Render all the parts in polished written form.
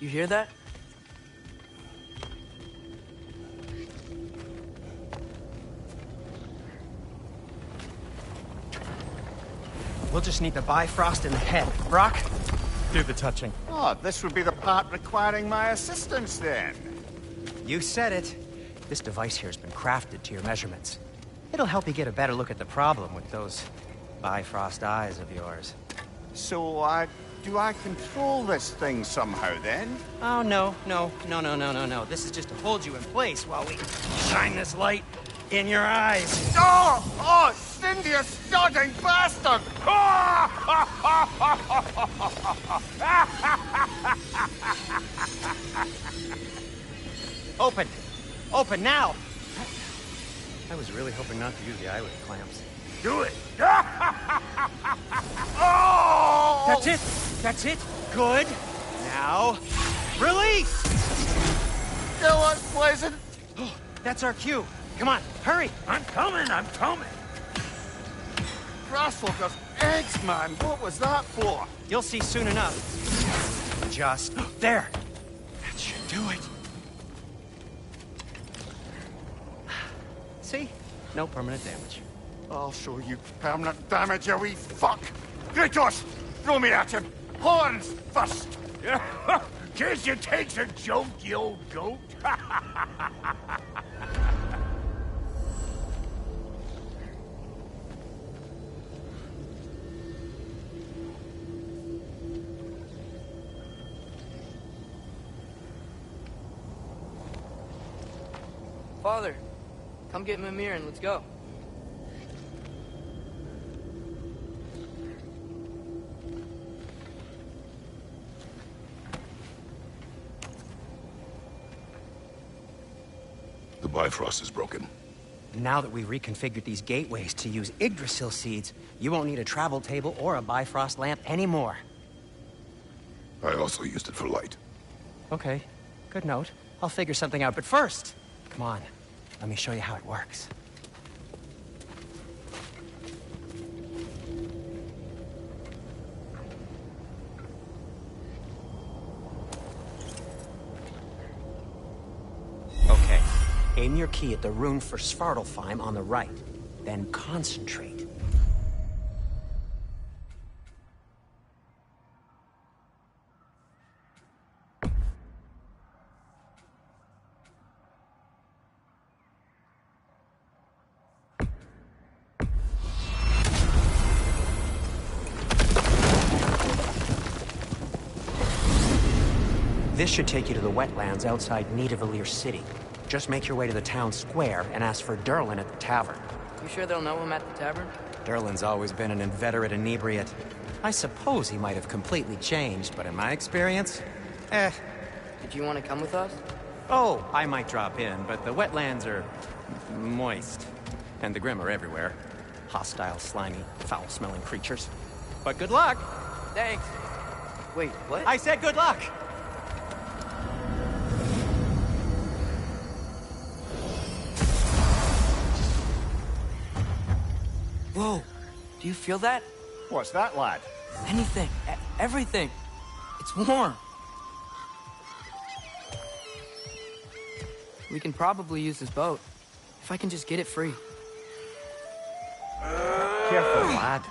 You hear that? We'll just need the Bifrost in the head. Brock, do the touching. Oh, this would be the part requiring my assistance then. You said it. This device here has been crafted to your measurements. It'll help you get a better look at the problem with those Bifrost eyes of yours. So, do I control this thing somehow then? Oh, no. This is just to hold you in place while we shine this light in your eyes. Oh! Oh, Cindy, you sodding bastard! Open! Open now! I was really hoping not to use the eyelid clamps. Do it! Oh! That's it! That's it! Good! Now, release! Still unpleasant. Oh, that's our cue. Come on, hurry! I'm coming! Grasshoppers, eggs, man! What was that for? You'll see soon enough. Just there. That should do it. See? No permanent damage. I'll show you permanent damage, you wee fuck! Kratos! Throw me at him! Horns first! Guess you takes a joke, you old goat. Father, come get Mimir and let's go. The Bifrost is broken. Now that we've reconfigured these gateways to use Yggdrasil seeds, you won't need a travel table or a Bifrost lamp anymore. I also used it for light. Okay, good note. I'll figure something out, but first, come on. Let me show you how it works. Okay. Aim your key at the rune for Svartalfheim on the right. Then concentrate. This should take you to the wetlands outside Nidavellir City. Just make your way to the town square and ask for Durlin at the tavern. You sure they'll know him at the tavern? Durlin's always been an inveterate inebriate. I suppose he might have completely changed, but in my experience, Did you want to come with us? Oh, I might drop in, but the wetlands are moist. And the Grim are everywhere. Hostile, slimy, foul-smelling creatures. But good luck! Thanks. Wait, what? I said good luck! Whoa, do you feel that? What's that, lad? Anything, everything. It's warm. We can probably use this boat, if I can just get it free. Careful, lad.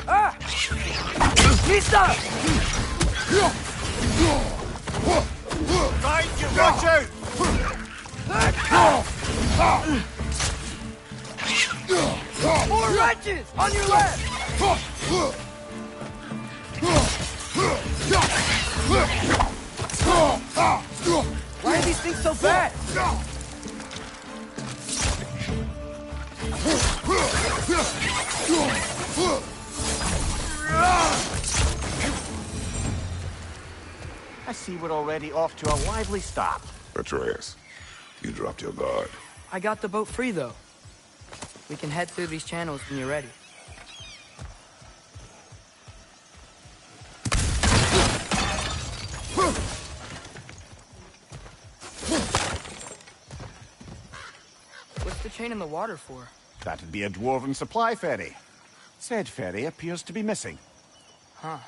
Ah! Mista! Right, you watch out! More wrenches! On your left! Why are these things so bad? I see we're already off to a lively start. Atreus, you dropped your guard. I got the boat free, though. We can head through these channels when you're ready. What's the chain in the water for? That'd be a dwarven supply ferry. Said ferry appears to be missing. Huh.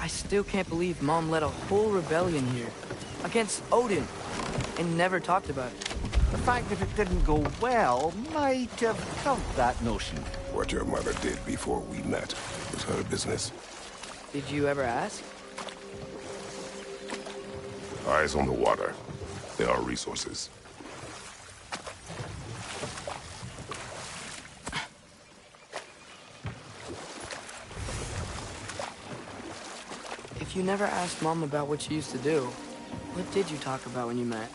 I still can't believe Mom led a whole rebellion here. Against Odin. And never talked about it. The fact that it didn't go well might have helped that notion. What your mother did before we met was her business. Did you ever ask? Eyes on the water. There are resources. If you never asked Mom about what she used to do, what did you talk about when you met?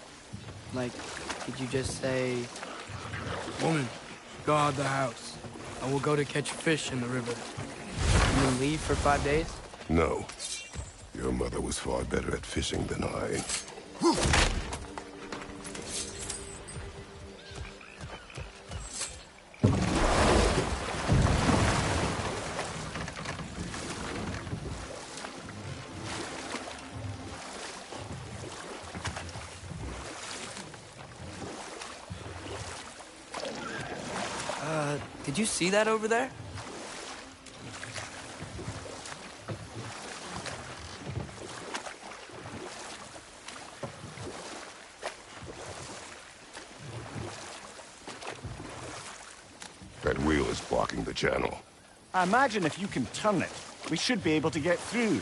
Like, did you just say, "Woman, guard the house. I will go to catch fish in the river," and then leave for 5 days? No. Your mother was far better at fishing than I. Did you see that over there? That wheel is blocking the channel. I imagine if you can turn it, we should be able to get through.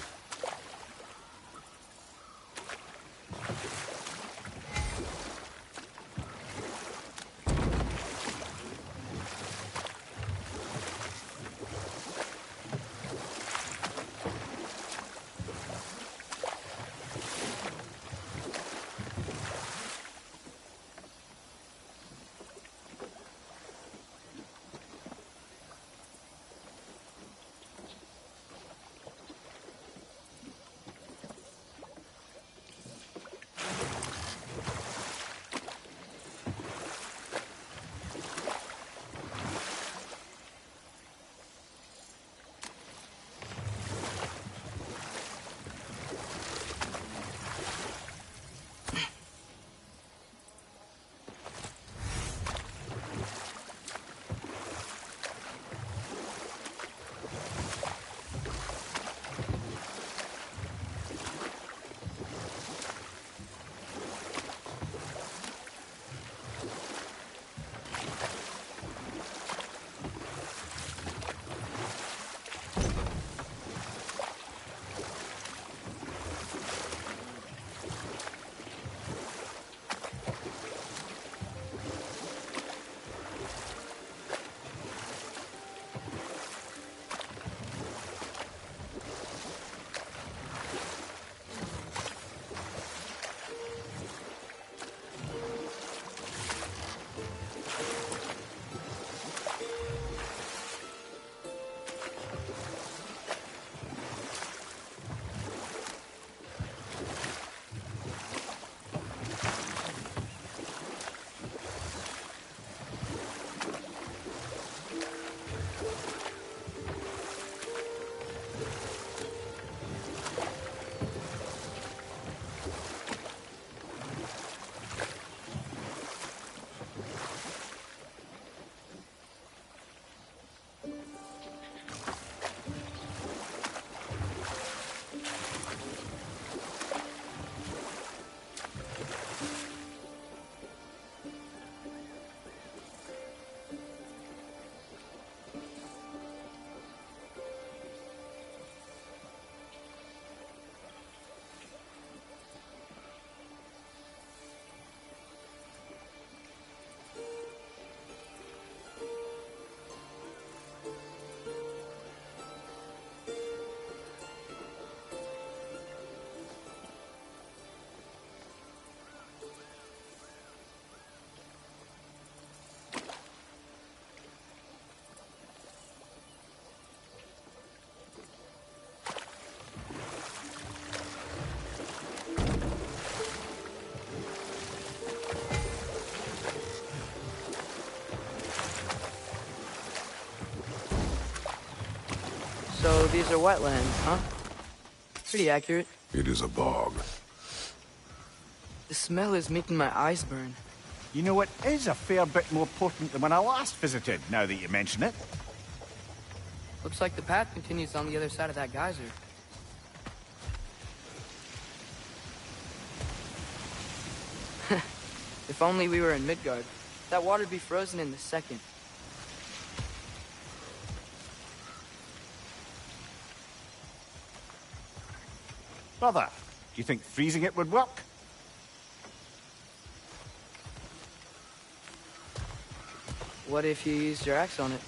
So these are wetlands, huh? Pretty accurate. It is a bog. The smell is making my eyes burn. You know, it is a fair bit more potent than when I last visited, now that you mention it. Looks like the path continues on the other side of that geyser. If only we were in Midgard. That water'd be frozen in a second. Brother, do you think freezing it would work? What if you used your axe on it?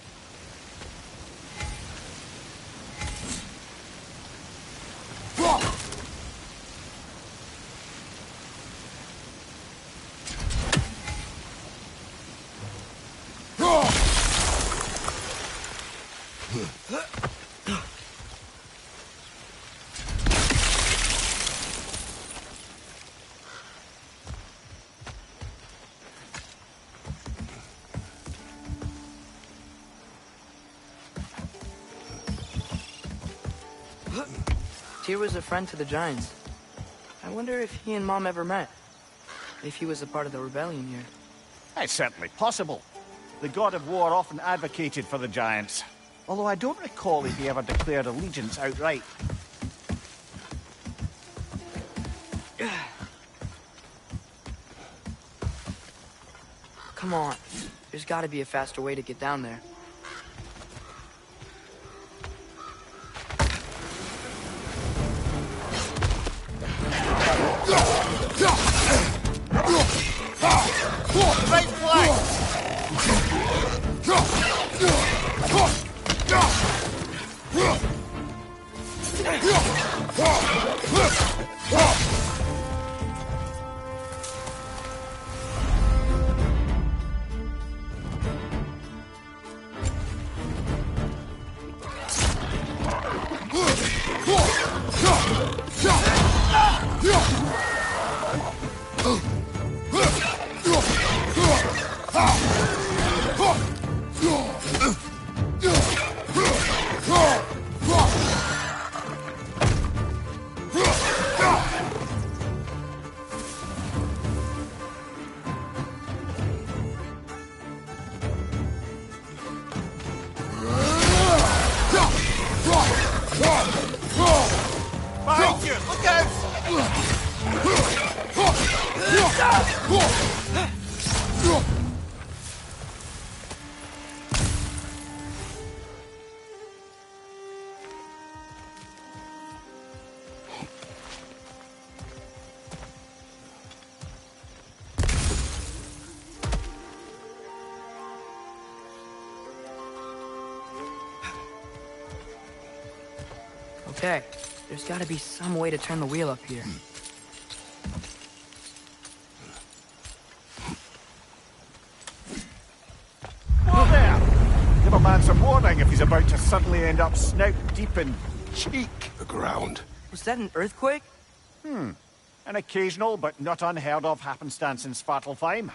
Tyr was a friend to the Giants. I wonder if he and Mom ever met. If he was a part of the rebellion here. It's certainly possible. The god of war often advocated for the Giants. Although I don't recall if he ever declared allegiance outright. Come on. There's gotta be a faster way to get down there. Right flank! Behind you! Look out! Okay, there's gotta be some way to turn the wheel up here. Whoa there! Give a man some warning if he's about to suddenly end up snout deep in cheek. The ground. Was that an earthquake? An occasional but not unheard of happenstance in Svartalfheim.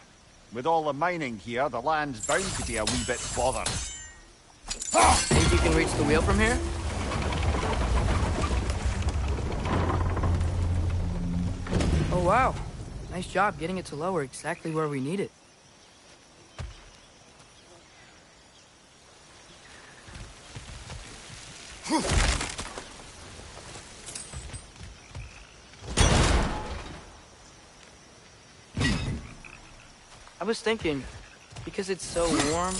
With all the mining here, the land's bound to be a wee bit bothered. Think you can reach the wheel from here? Oh wow, nice job getting it to lower exactly where we need it. I was thinking, because it's so warm,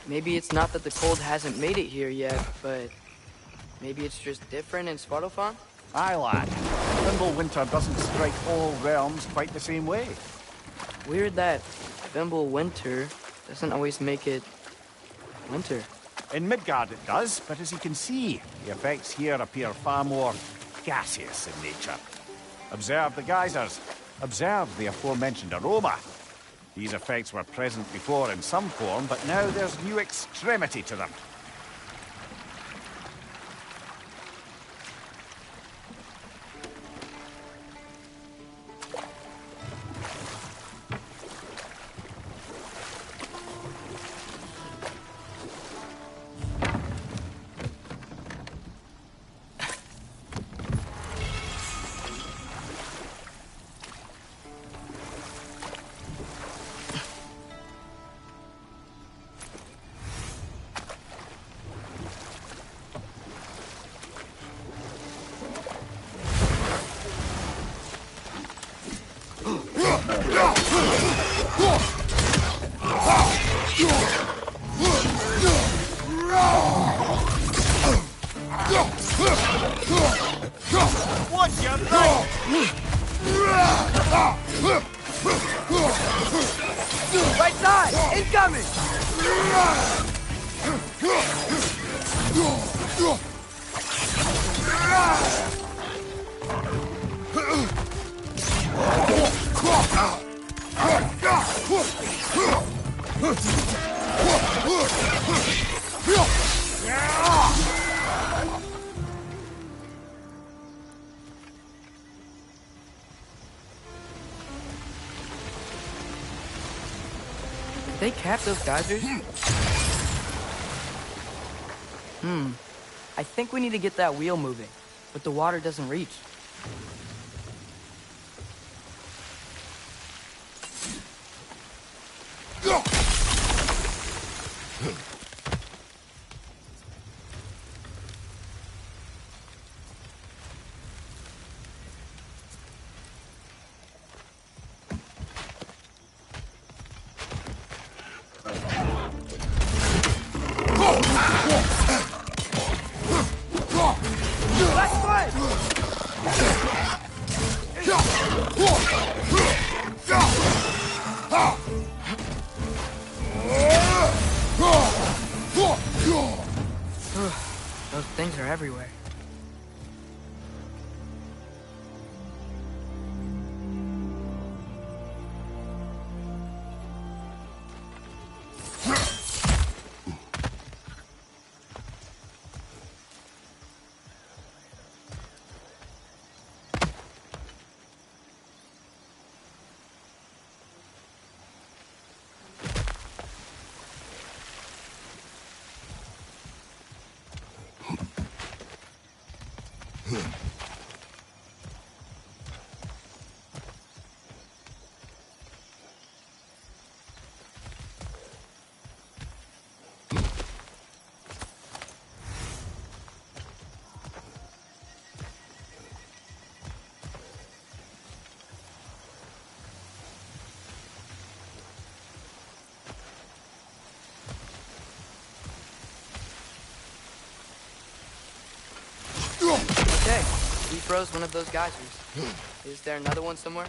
maybe it's not that the cold hasn't made it here yet, but maybe it's just different in Svartalfheim? Aye, lad. Thimble winter doesn't strike all realms quite the same way. Weird that Thimble winter doesn't always make it winter. In Midgard it does, but as you can see, the effects here appear far more gaseous in nature. Observe the geysers. Observe the aforementioned aroma. These effects were present before in some form, but now there's new extremity to them. What's your right? Right side! Incoming! Did they cap those geysers? I think we need to get that wheel moving, but the water doesn't reach. Those things are everywhere. Okay, we froze one of those geysers. Is there another one somewhere?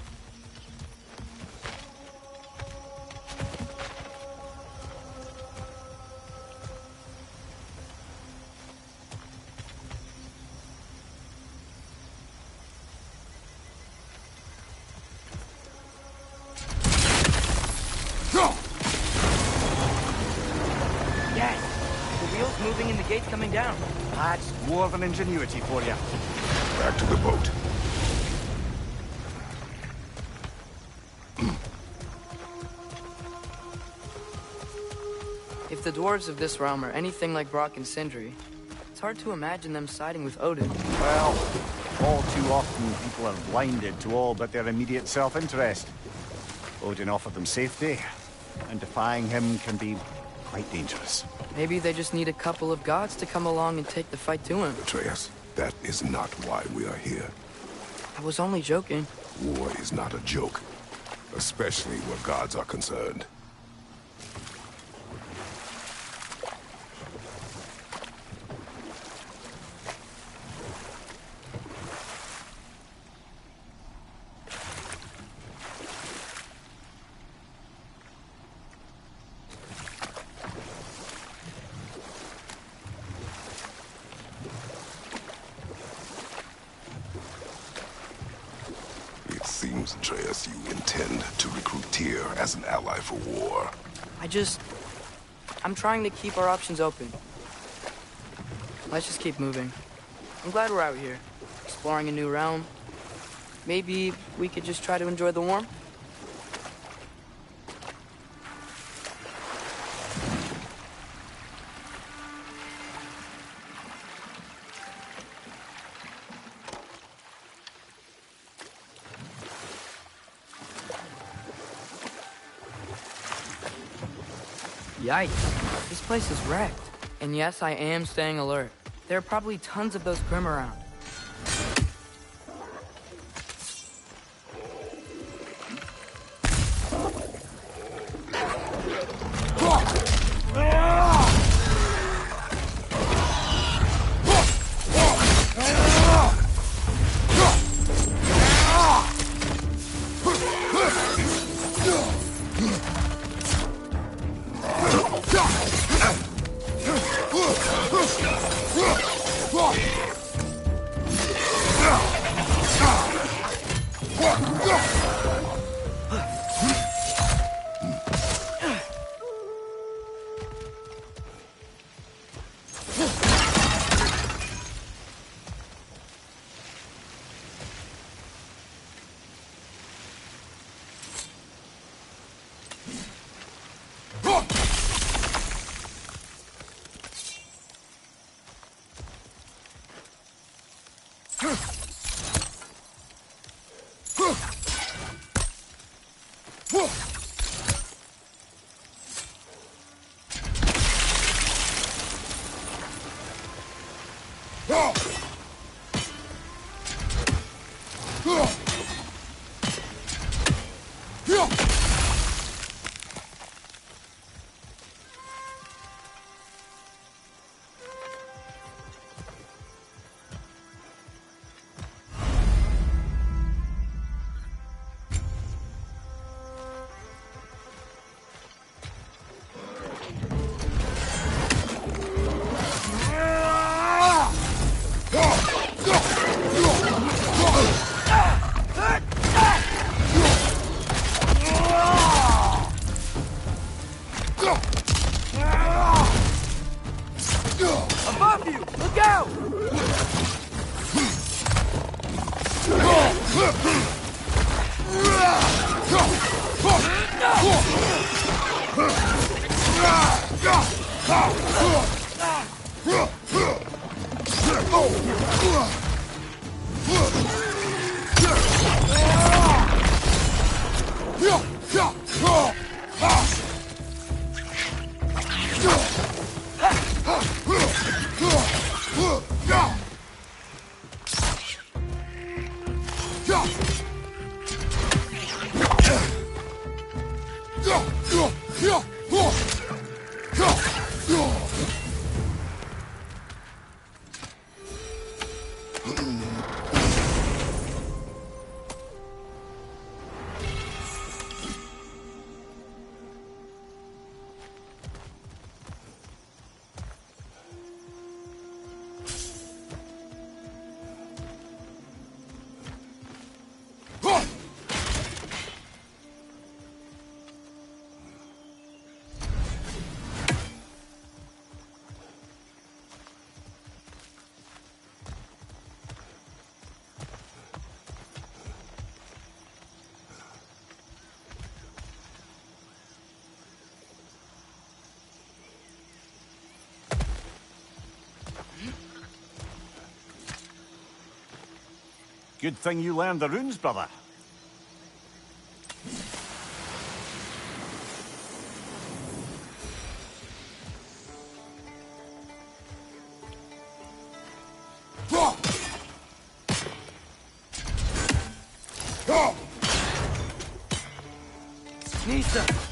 Yes! The wheel's moving and the gate's coming down. That's more than ingenuity for you. Back to the boat. If the dwarves of this realm are anything like Brock and Sindri, it's hard to imagine them siding with Odin. Well, all too often people are blinded to all but their immediate self-interest. Odin offered them safety, and defying him can be quite dangerous. Maybe they just need a couple of gods to come along and take the fight to him. Atreus, that is not why we are here. I was only joking. War is not a joke, especially where gods are concerned. Seems, Atreus, you intend to recruit Tyr as an ally for war. I'm trying to keep our options open. Let's just keep moving. I'm glad we're out here, exploring a new realm. Maybe we could just try to enjoy the warmth? Yikes, this place is wrecked. And yes, I am staying alert. There are probably tons of those Grim around. Above you! Look out! Good thing you learned the runes, brother. Nisa!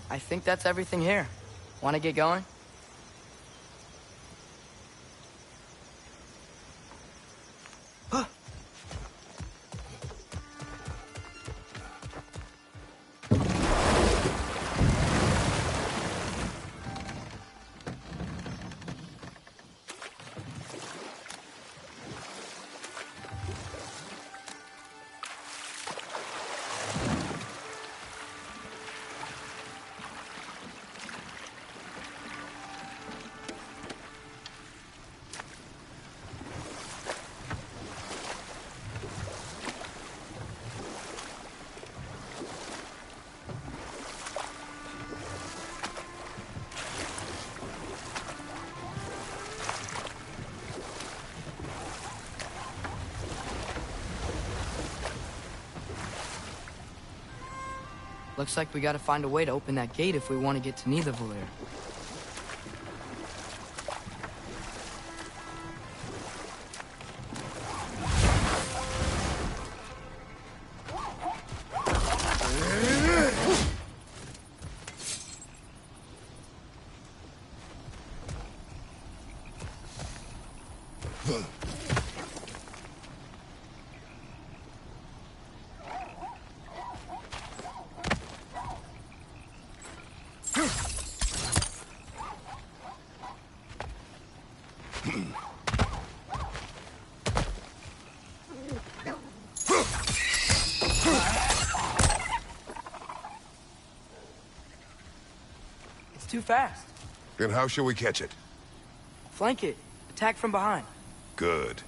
I think that's everything here. Want to get going? Looks like we gotta find a way to open that gate if we want to get to Nidavellir. It's too fast. Then how shall we catch it? Flank it. Attack from behind. Good.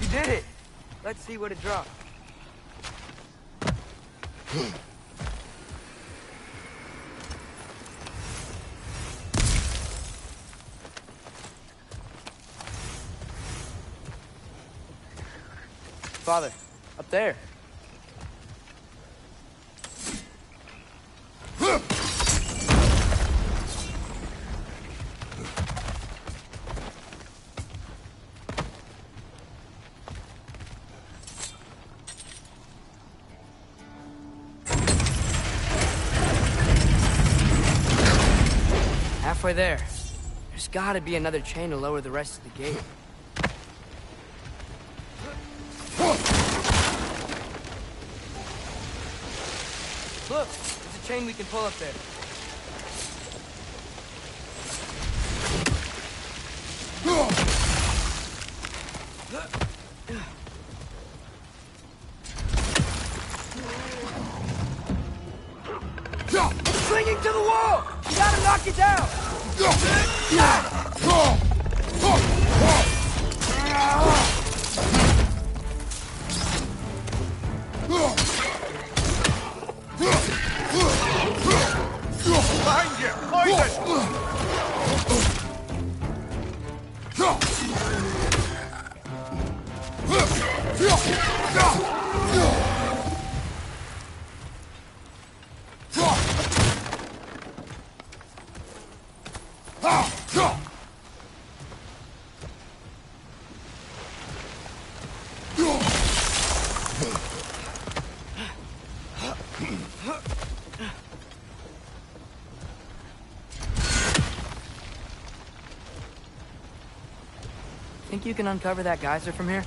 You did it! Let's see what it dropped. Father, up there. Halfway there. There's gotta be another chain to lower the rest of the gate. Look, there's a chain we can pull up there. It's clinging to the wall! You gotta knock it down! Behind you! Poison! Think you can uncover that geyser from here?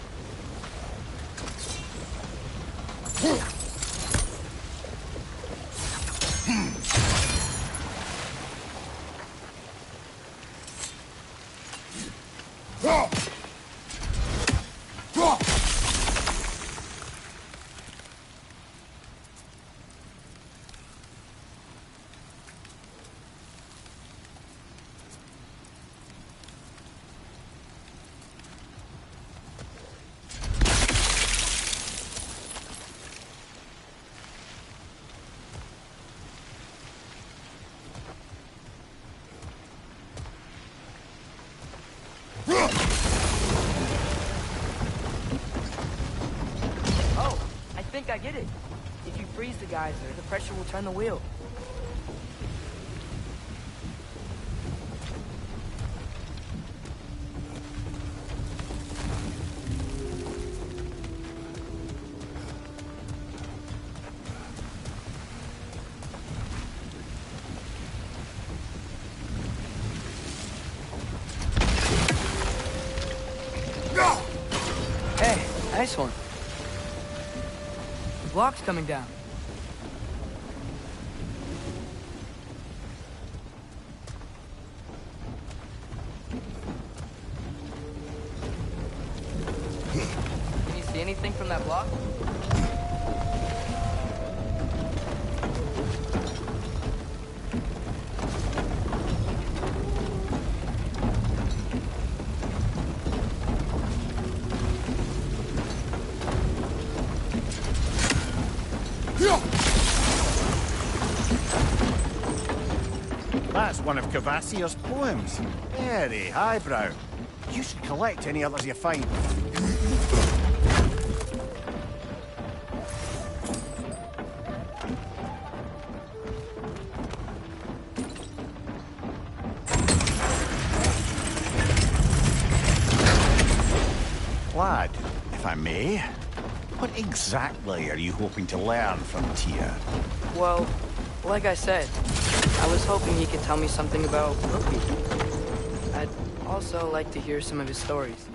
think I get it. If you freeze the geyser, the pressure will turn the wheel. Hey, nice one. The block's coming down. Can you see anything from that block? That's one of Cavassier's poems. Very highbrow. You should collect any others you find. Lad, if I may, what exactly are you hoping to learn from Tyr? Well, like I said, I was hoping he could tell me something about Rookie. I'd also like to hear some of his stories.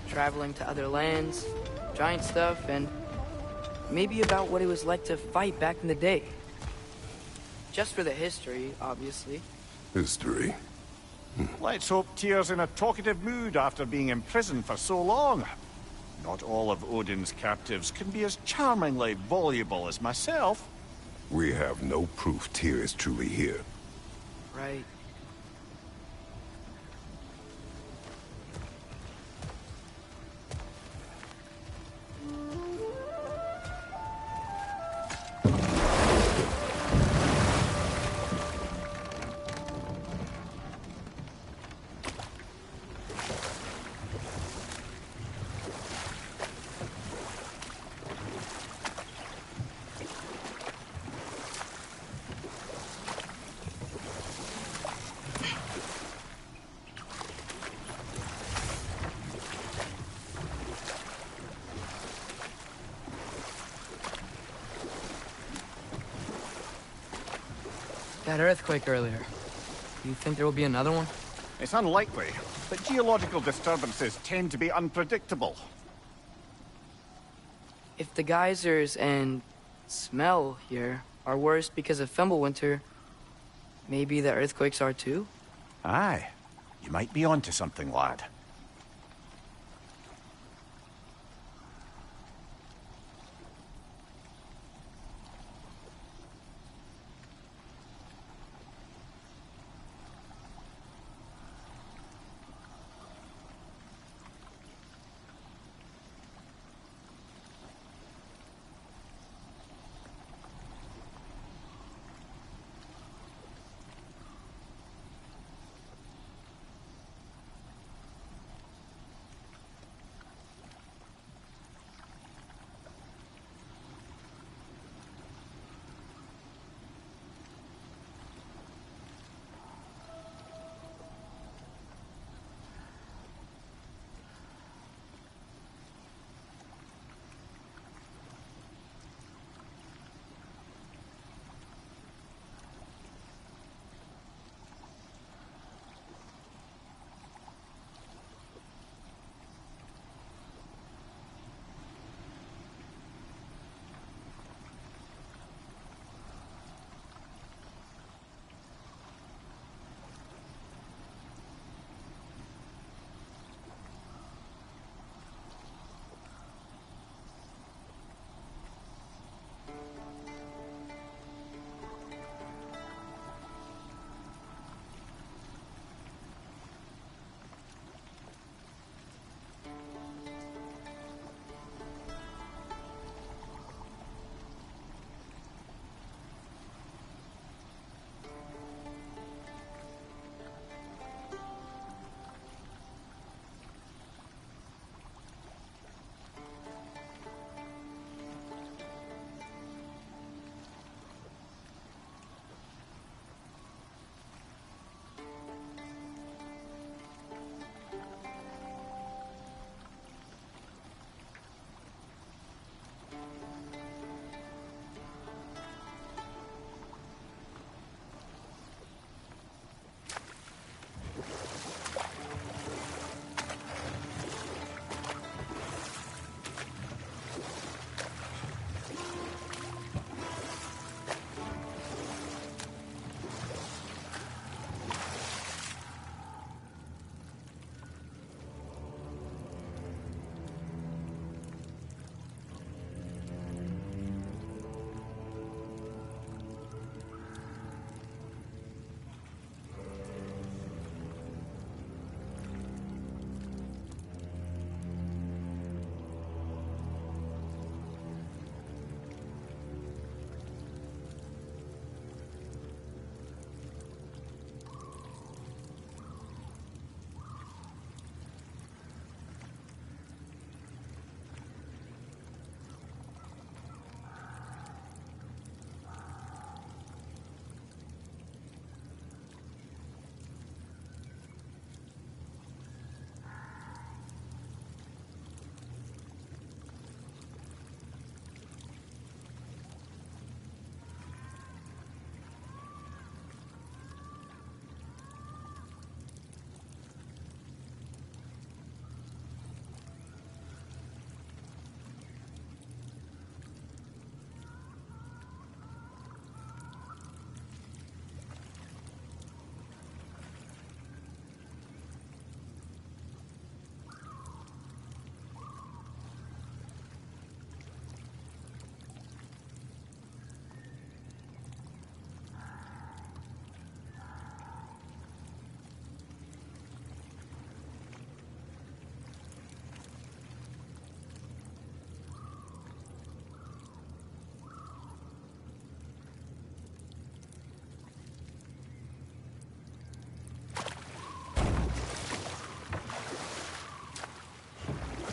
Traveling to other lands, giant stuff, and maybe about what it was like to fight back in the day. Just for the history, obviously. History. Let's hope Tyr's in a talkative mood after being imprisoned for so long. Not all of Odin's captives can be as charmingly voluble as myself. We have no proof Tyr is truly here. Right. That earthquake earlier. Do you think there will be another one? It's unlikely, but geological disturbances tend to be unpredictable. If the geysers and smell here are worse because of Fimbulwinter, maybe the earthquakes are too? Aye, you might be onto something, lad.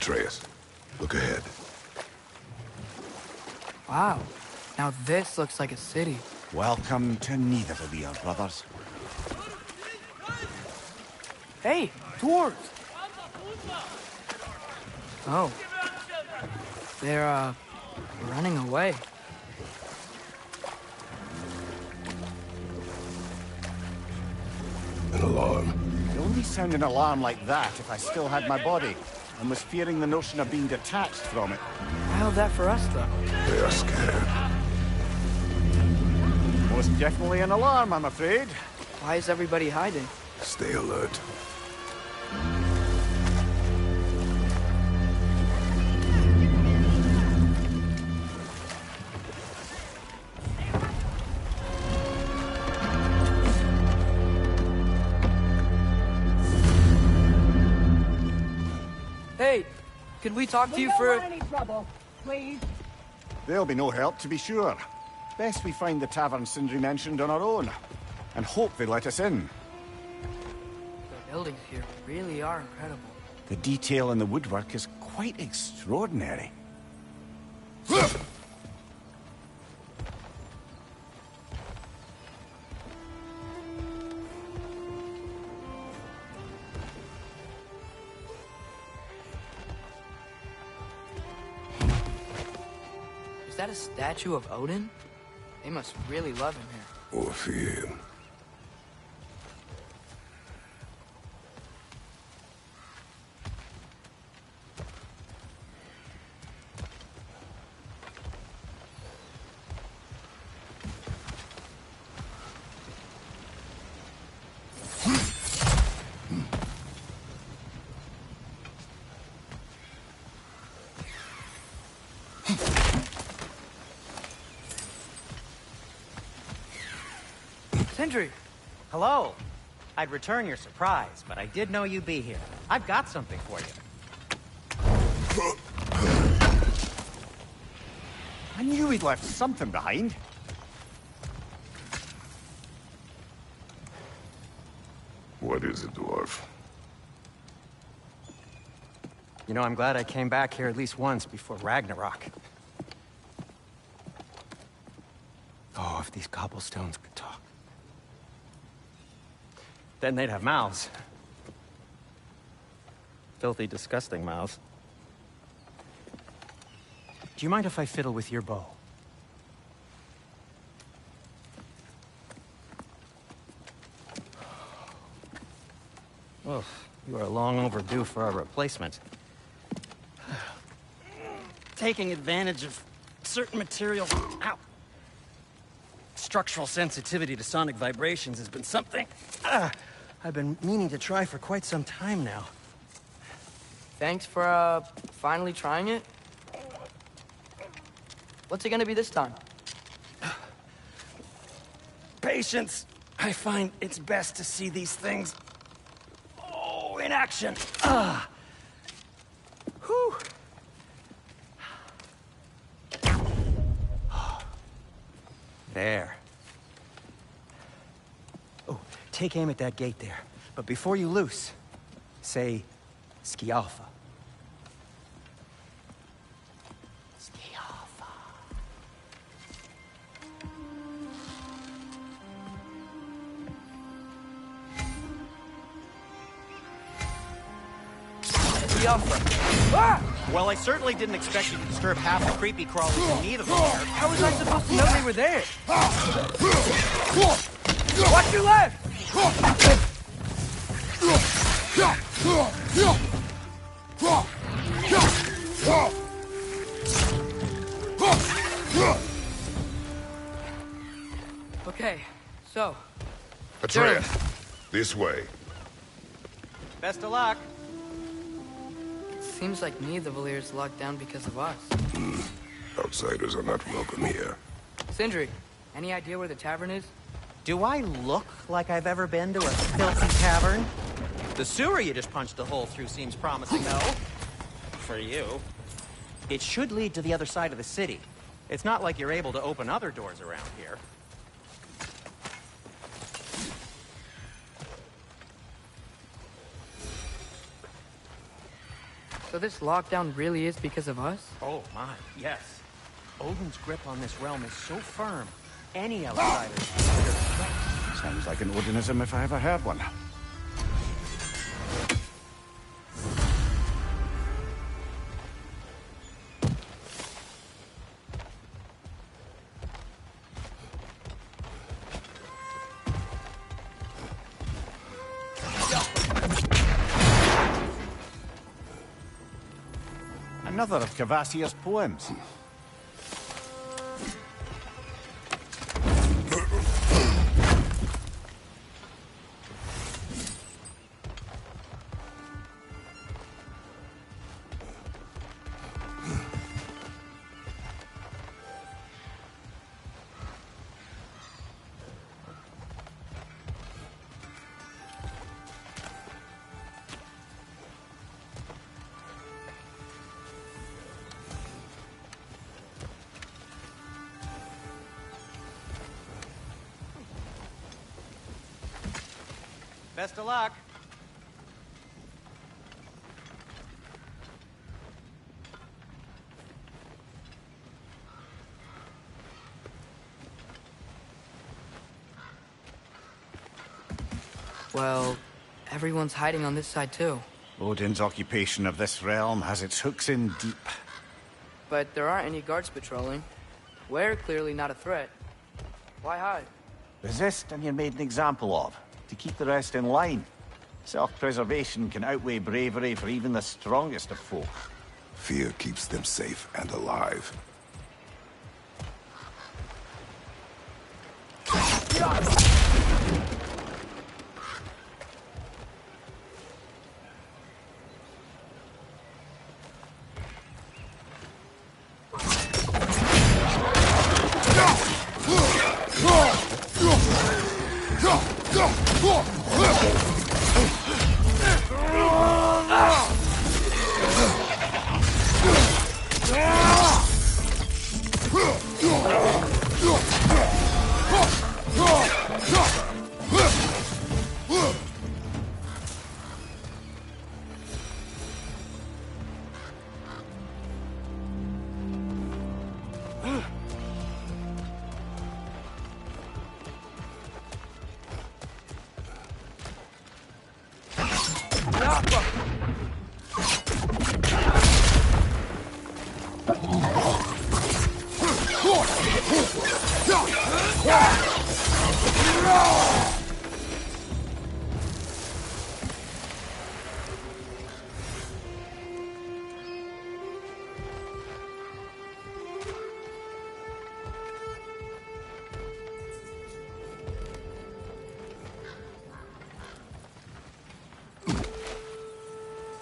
Atreus, look ahead. Wow. Now this looks like a city. Welcome to Nidavellir, brothers. Hey, dwarves! Oh. They're, running away. An alarm. I'd only sound an alarm like that if I still had my body, and was fearing the notion of being detached from it. I held that for us, though. They are scared. Most definitely an alarm, I'm afraid. Why is everybody hiding? Stay alert. Hey, could we talk to you We for... don't want any trouble, please. They'll be no help, to be sure. Best we find the tavern Sindri mentioned on our own, and hope they let us in. The buildings here really are incredible. The detail in the woodwork is quite extraordinary. Is that a statue of Odin? They must really love him here. Or fear him. Sindri! Hello. I'd return your surprise, but I did know you'd be here. I've got something for you. I knew he'd left something behind. What is it, dwarf? You know, I'm glad I came back here at least once before Ragnar0k. Oh, if these cobblestones could talk. Then they'd have mouths. Filthy, disgusting mouths. Do you mind if I fiddle with your bow? Oh, you are long overdue for a replacement. Taking advantage of certain materials. Ow! Structural sensitivity to sonic vibrations has been something I've been meaning to try for quite some time now. Thanks for, finally trying it. What's it gonna be this time? Patience. I find it's best to see these things, in action. Whew. There. Oh, take aim at that gate there. But before you loose, say, Skialfa. Skialfa. Skialfa. Ah! Well, I certainly didn't expect you to disturb half the creepy crawlers in need of them. How was I supposed to know they were there? Watch your left! Okay, so... Atreus, this way. Best of luck. Seems like Nidavellir locked down because of us. Outsiders are not welcome here. Sindri, any idea where the tavern is? Do I look like I've ever been to a filthy tavern? The sewer you just punched a hole through seems promising, though. For you. It should lead to the other side of the city. It's not like you're able to open other doors around here. So this lockdown really is because of us? Oh my, yes. Odin's grip on this realm is so firm, any outsider is considered a threat. Sounds like an Odinism if I ever heard one. Another of Kvasir's poems. Best of luck. Well, everyone's hiding on this side too. Odin's occupation of this realm has its hooks in deep. But there aren't any guards patrolling. We're clearly not a threat. Why hide? Resist and you're made an example of, to keep the rest in line. Self-preservation can outweigh bravery for even the strongest of folk. Fear keeps them safe and alive.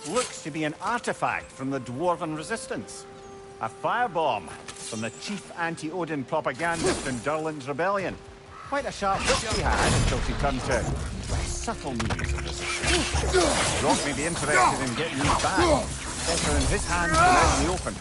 Looks to be an artifact from the Dwarven Resistance. A firebomb from the chief anti-Odin propagandist in Durlin's rebellion. Quite a sharp wit she had until she turned to very subtle means of resistance. Rock may be interested in getting these back. Better in his hands than out in the open.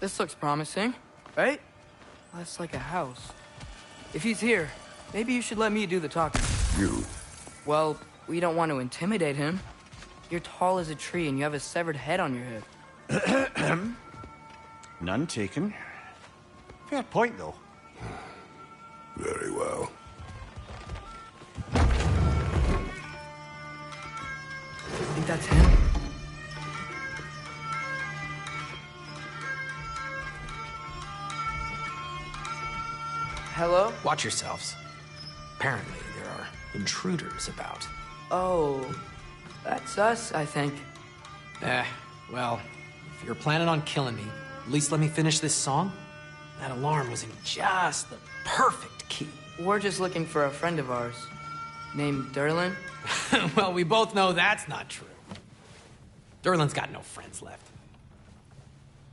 This looks promising, right? That's like a house. If he's here, maybe you should let me do the talking. You? Well, we don't want to intimidate him. You're tall as a tree and you have a severed head on your head. None taken. Fair point, though. Very well. Think that's him? Hello? Watch yourselves. Apparently, there are intruders about. Oh, that's us, I think. Well, if you're planning on killing me, at least let me finish this song. That alarm was in just the perfect key. We're just looking for a friend of ours named Derlin. Well, we both know that's not true. Derlin's got no friends left.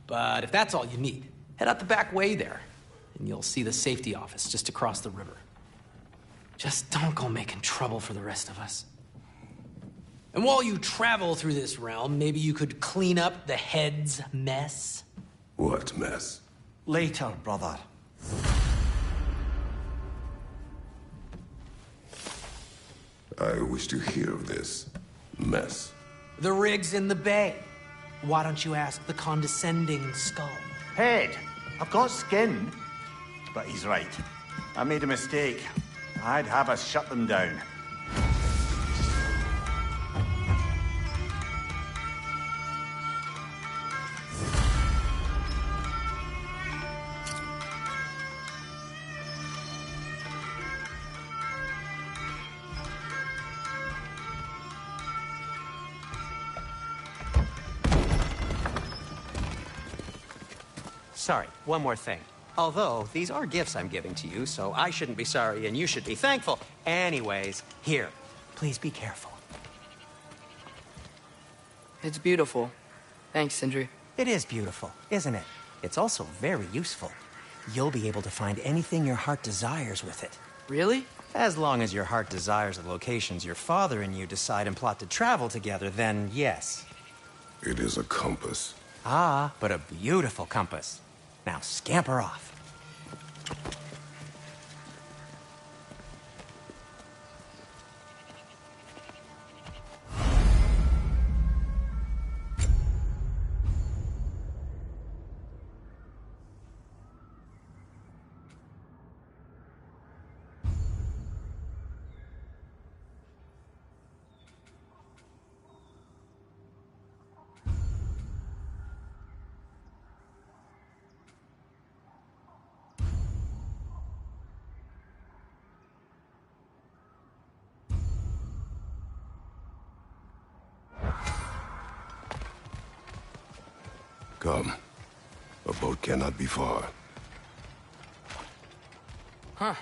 But if that's all you need, head out the back way there, and you'll see the safety office just across the river. Just don't go making trouble for the rest of us. And while you travel through this realm, maybe you could clean up the head's mess? What mess? Later, brother. I wish to hear of this mess. The rig's in the bay. Why don't you ask the condescending skull? Head, I've got skin. But he's right. I made a mistake. I'd have us shut them down. Sorry, one more thing. Although, these are gifts I'm giving to you, so I shouldn't be sorry and you should be thankful. Anyways, here, please be careful. It's beautiful. Thanks, Sindri. It is beautiful, isn't it? It's also very useful. You'll be able to find anything your heart desires with it. Really? As long as your heart desires the locations your father and you decide and plot to travel together, then yes. It is a compass. Ah, but a beautiful compass. Now scamper off. Come. A boat cannot be far. Huh.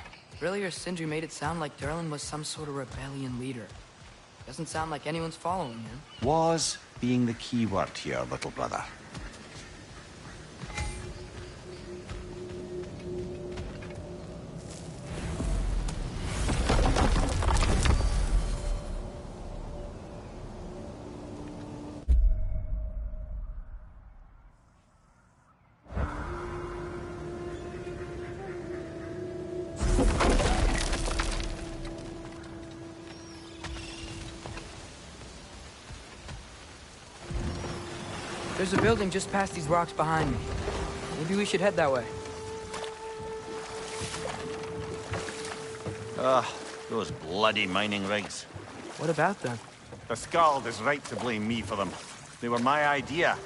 Earlier, Sindri made it sound like Derlin was some sort of rebellion leader. Doesn't sound like anyone's following him. Was being the key word here, little brother. There's a building just past these rocks behind me. Maybe we should head that way. Those bloody mining rigs. What about them? The Skald is right to blame me for them. They were my idea.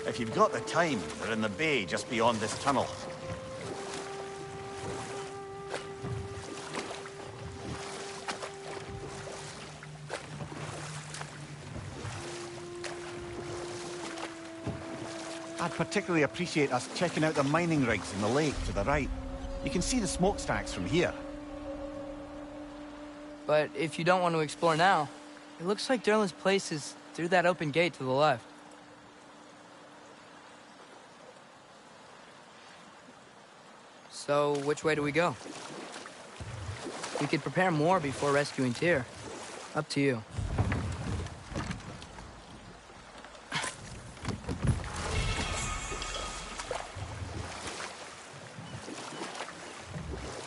If you've got the time, they're in the bay just beyond this tunnel. I'd particularly appreciate us checking out the mining rigs in the lake to the right. You can see the smokestacks from here. But if you don't want to explore now, it looks like Derlin's place is through that open gate to the left. So, which way do we go? We could prepare more before rescuing Tyr. Up to you.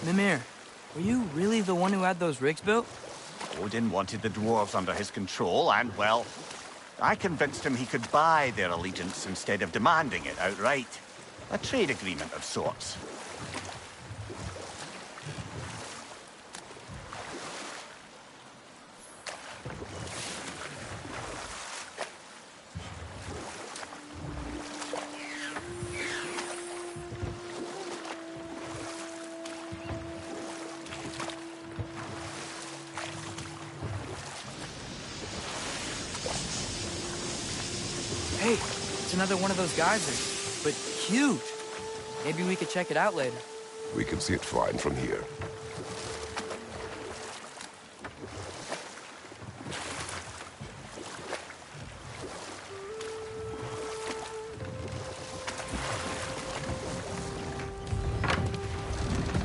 Mimir, were you really the one who had those rigs built? Odin wanted the dwarves under his control, and, well, I convinced him he could buy their allegiance instead of demanding it outright. A trade agreement of sorts. Hey, it's another one of those geysers, but huge. Maybe we could check it out later. We can see it fine from here.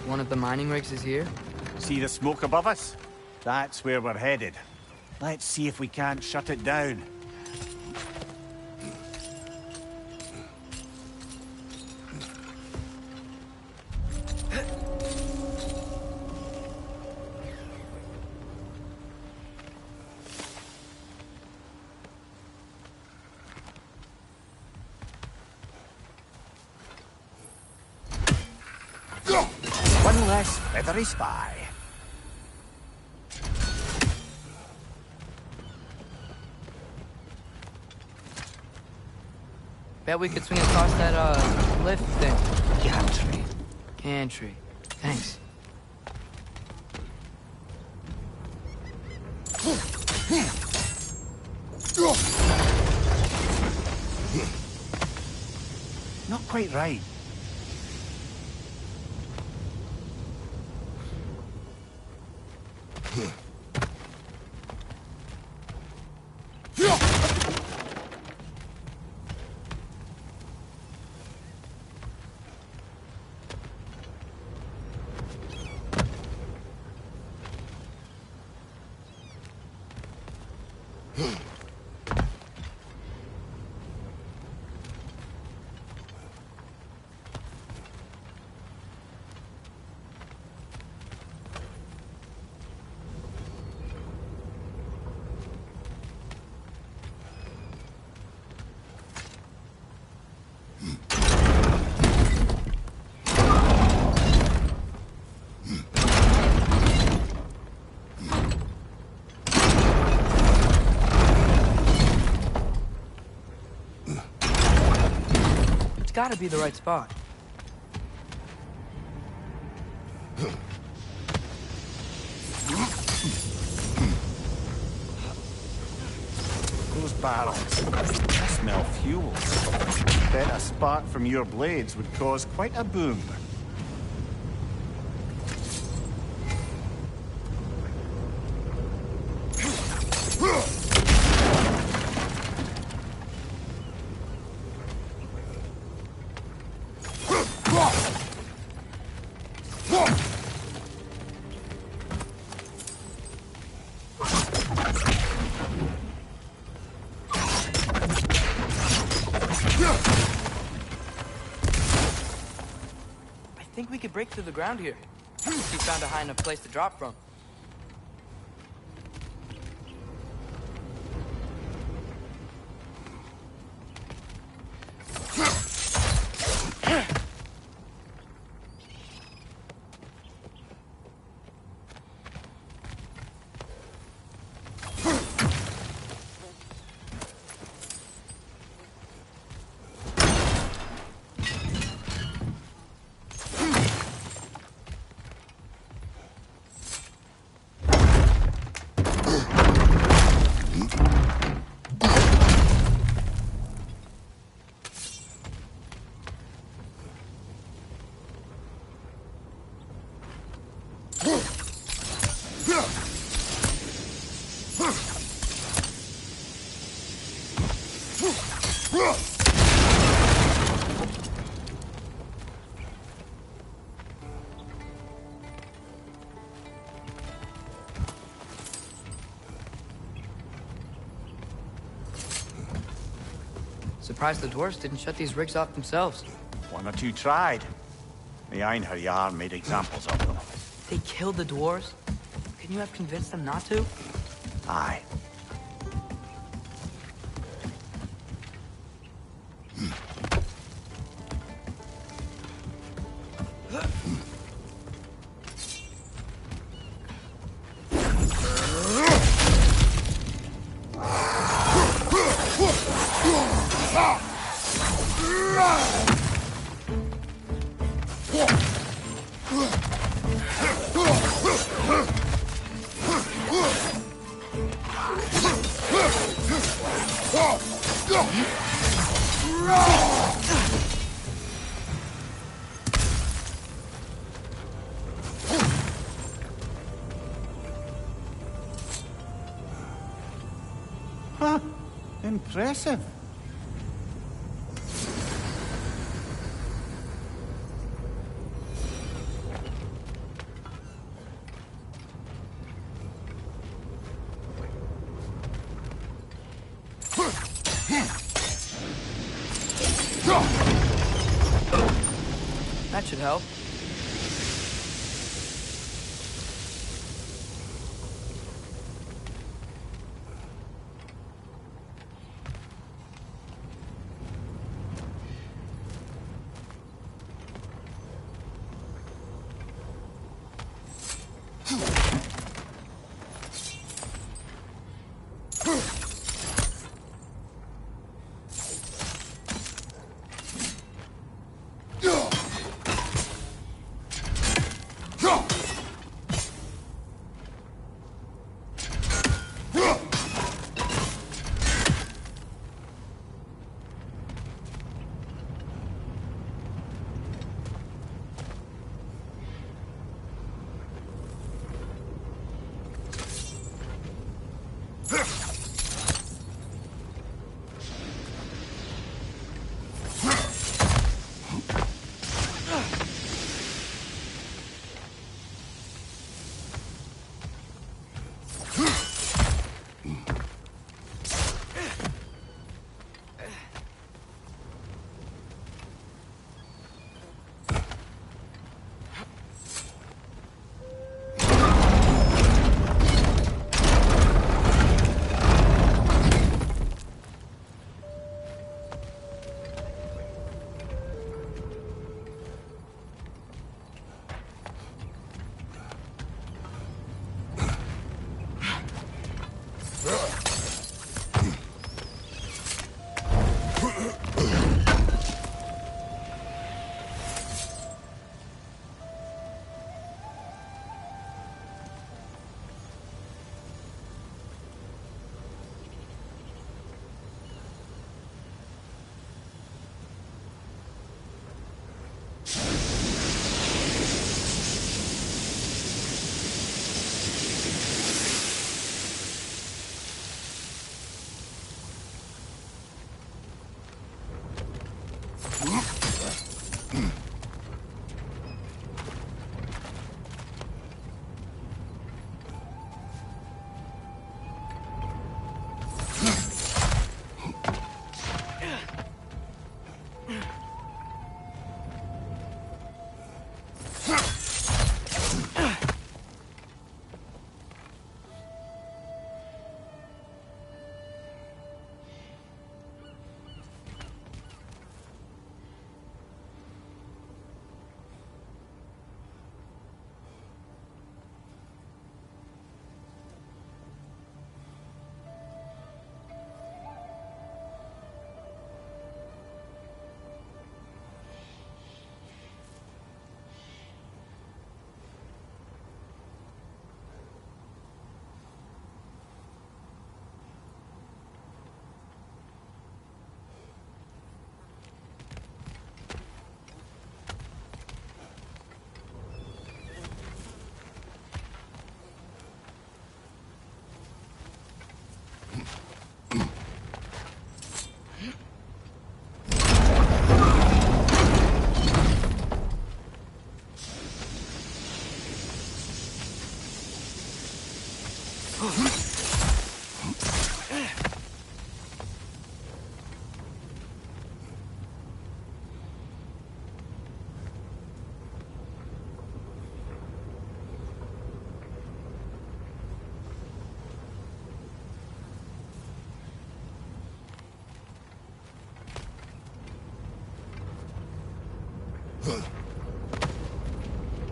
One of the mining rigs is here. See the smoke above us? That's where we're headed. Let's see if we can't shut it down. One less feathery spy. Bet we could swing across that, lift thing. Gantry. Gantry. Thanks. Not quite right. It's gotta be the right spot. Those barrels. I smell fuel. Bet a spark from your blades would cause quite a boom. I think we could break through the ground here. We found a high enough place to drop from. Surprised the dwarves didn't shut these rigs off themselves. One or two tried. The Einherjar made examples of them. They killed the dwarves? Couldn't you have convinced them not to? Aye. Huh. Impressive. That should help.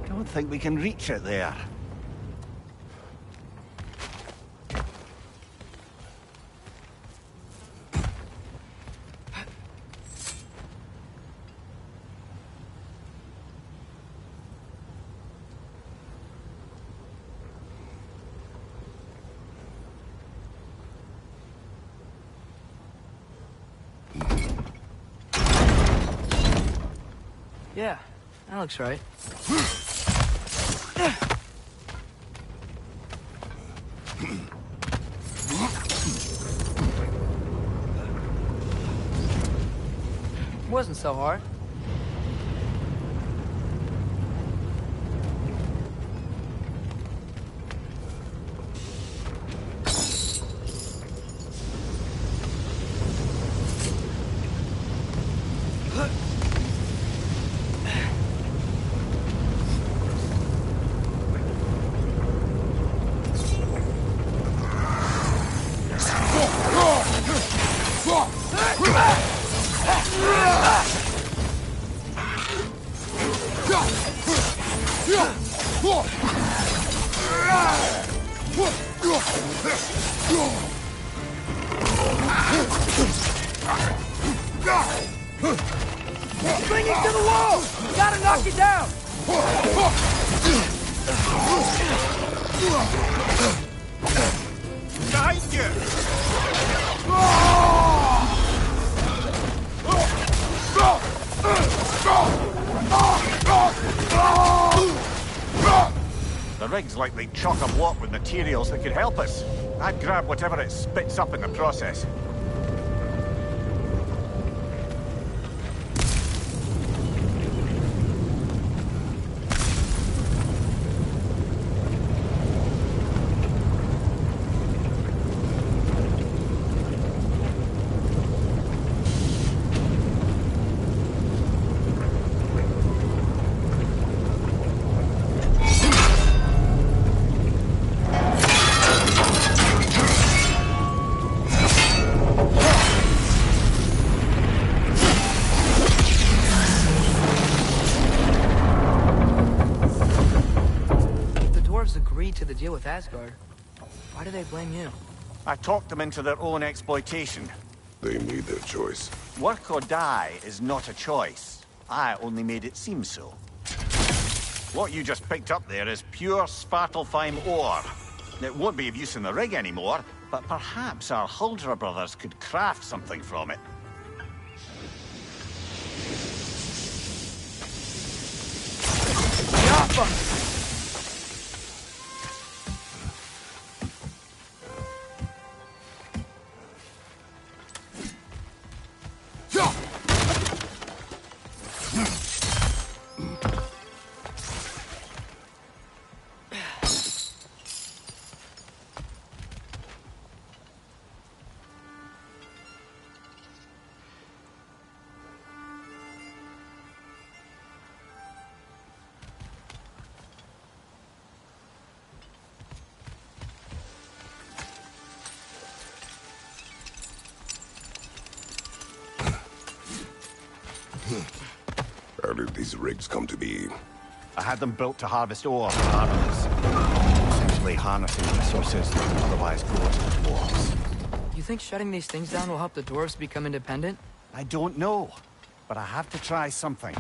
Don't think we can reach it there. Yeah, that looks right. Wasn't so hard. Bring it to the wall! You gotta knock it down! Behind you! The rig's likely chock-a-block with materials that could help us. I'd grab whatever it spits up in the process. Agreed to the deal with Asgard. Why do they blame you? I talked them into their own exploitation. They made their choice. Work or die is not a choice. I only made it seem so. What you just picked up there is pure Svartalfheim ore. It won't be of use in the rig anymore, but perhaps our Huldra brothers could craft something from it. Yappa! How did these rigs come to be? I had them built to harvest ore for armies. Essentially harnessing resources that would otherwise go to the dwarves. You think shutting these things down will help the dwarves become independent? I don't know, but I have to try something.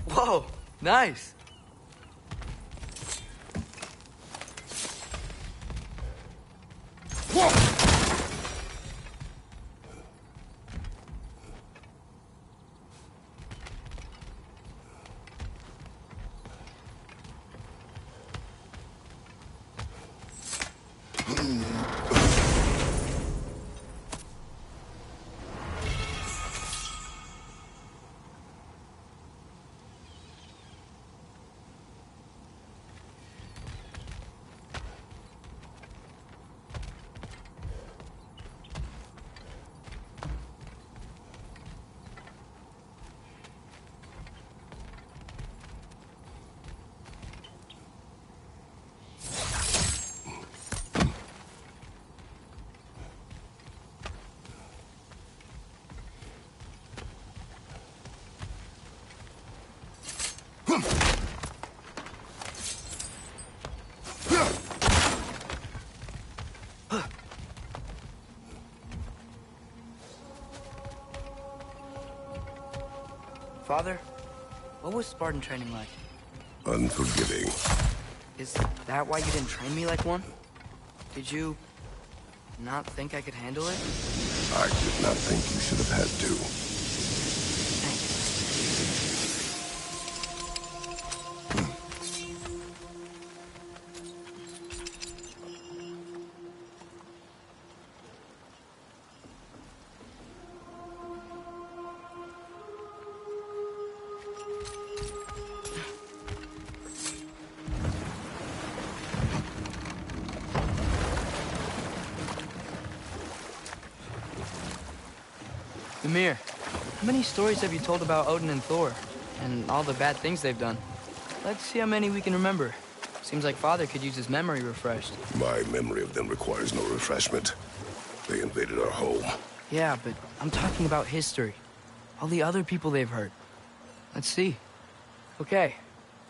Whoa, nice. Father, what was Spartan training like? Unforgiving. Is that why you didn't train me like one? Did you not think I could handle it? I did not think you should have had to. Thanks. Mimir, how many stories have you told about Odin and Thor? And all the bad things they've done? Let's see how many we can remember. Seems like Father could use his memory refreshed. My memory of them requires no refreshment. They invaded our home. Yeah, but I'm talking about history. All the other people they've hurt. Let's see. Okay,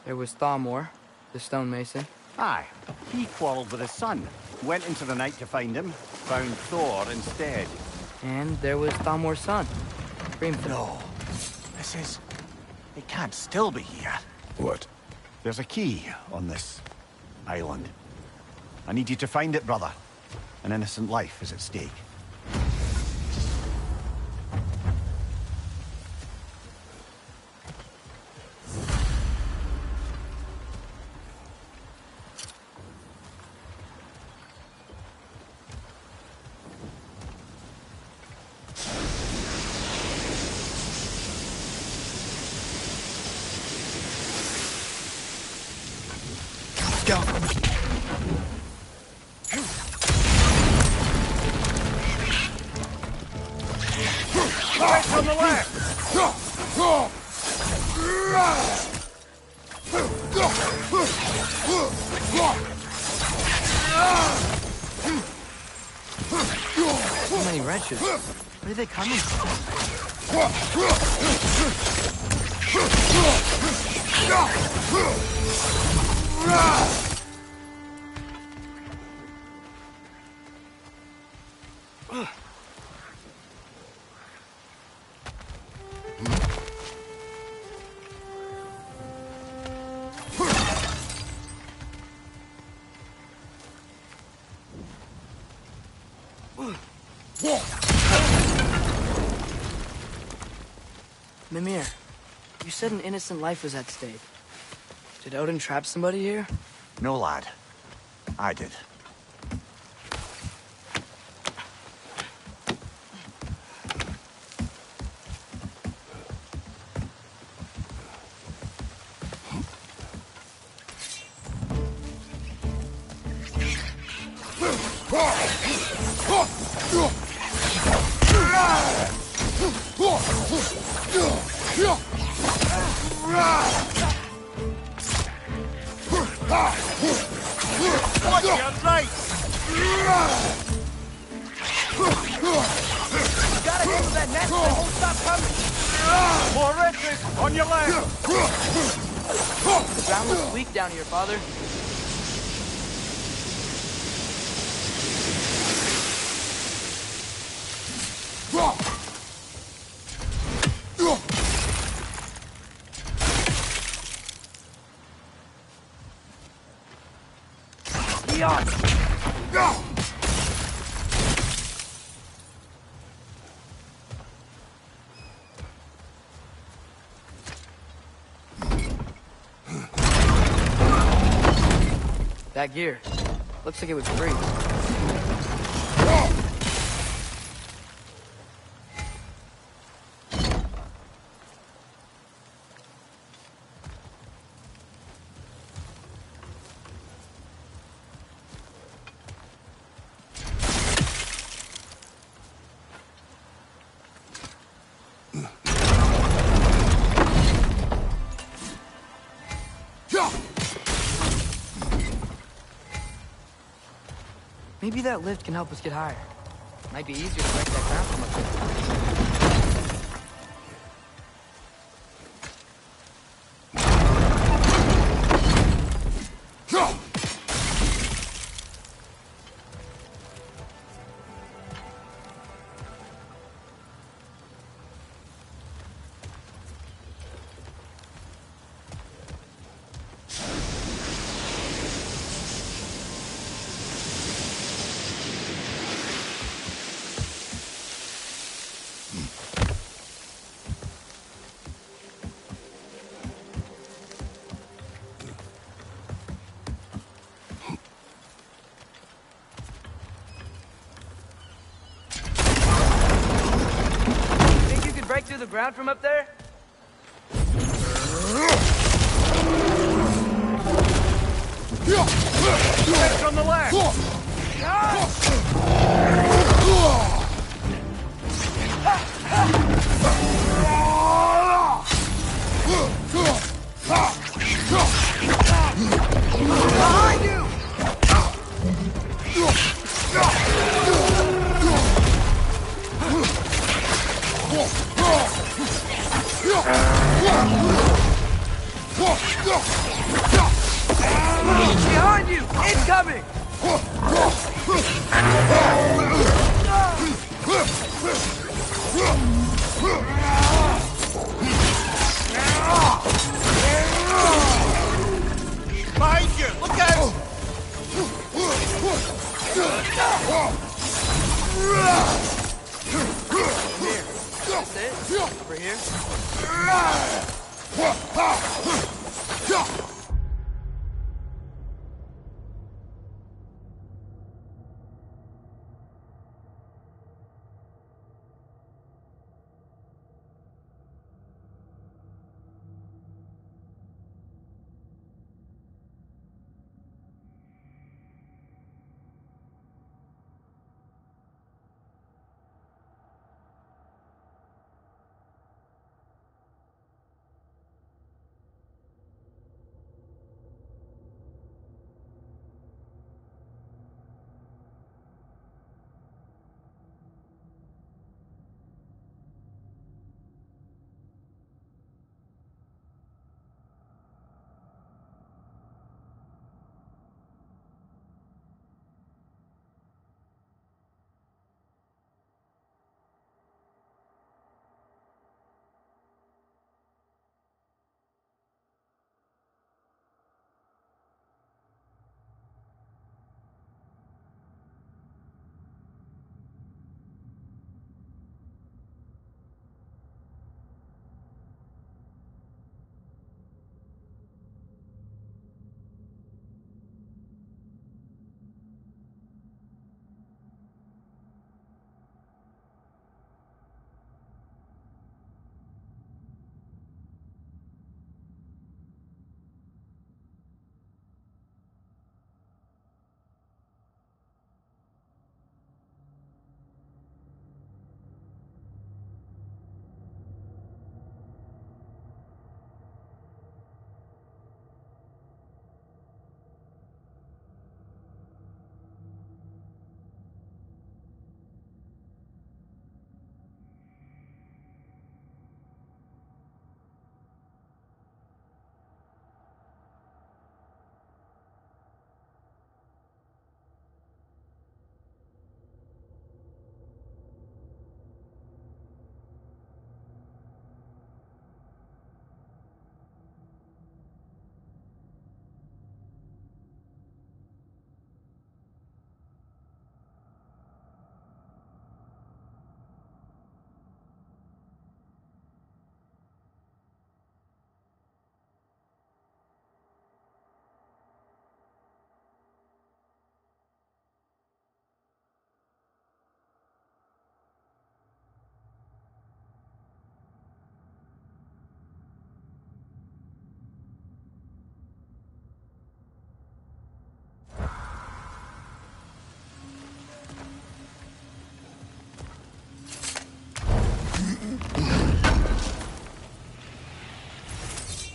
there was Thamor, the stonemason. Aye, he quarreled with his son. Went into the night to find him, found Thor instead. And there was Thamor's son, Grimthor. No, this is... It can't still be here. What? There's a key on this island. I need you to find it, brother. An innocent life is at stake. Go. Right from the left! So many wretches. Where are they coming from? Mimir, you said an innocent life was at stake. Did Odin trap somebody here? No, lad. I did. Watch your right! Gotta handle that nest, they won't stop coming. More wretches on your left! The ground looks weak down here, Father. That gear. Looks like it was free. Maybe that lift can help us get higher. Might be easier to break that ground from up there. ground from up there? It's on the left! Behind you! Behind you! Incoming! Behind you! Look out! That's it. Over here.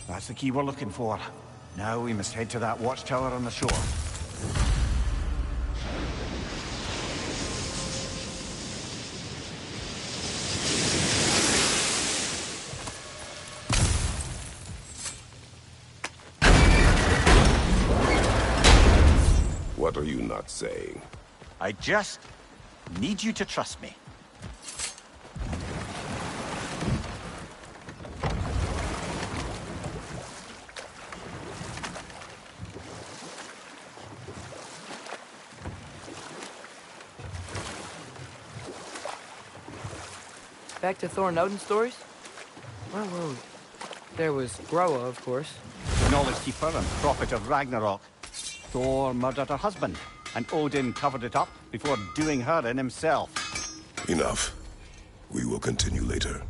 That's the key we're looking for. Now we must head to that watchtower on the shore. What are you not saying? I just need you to trust me. Back to Thor and Odin stories? Where were we? There was Groa, of course. The knowledge keeper and prophet of Ragnar0k. Thor murdered her husband, and Odin covered it up before doing her in himself. Enough. We will continue later.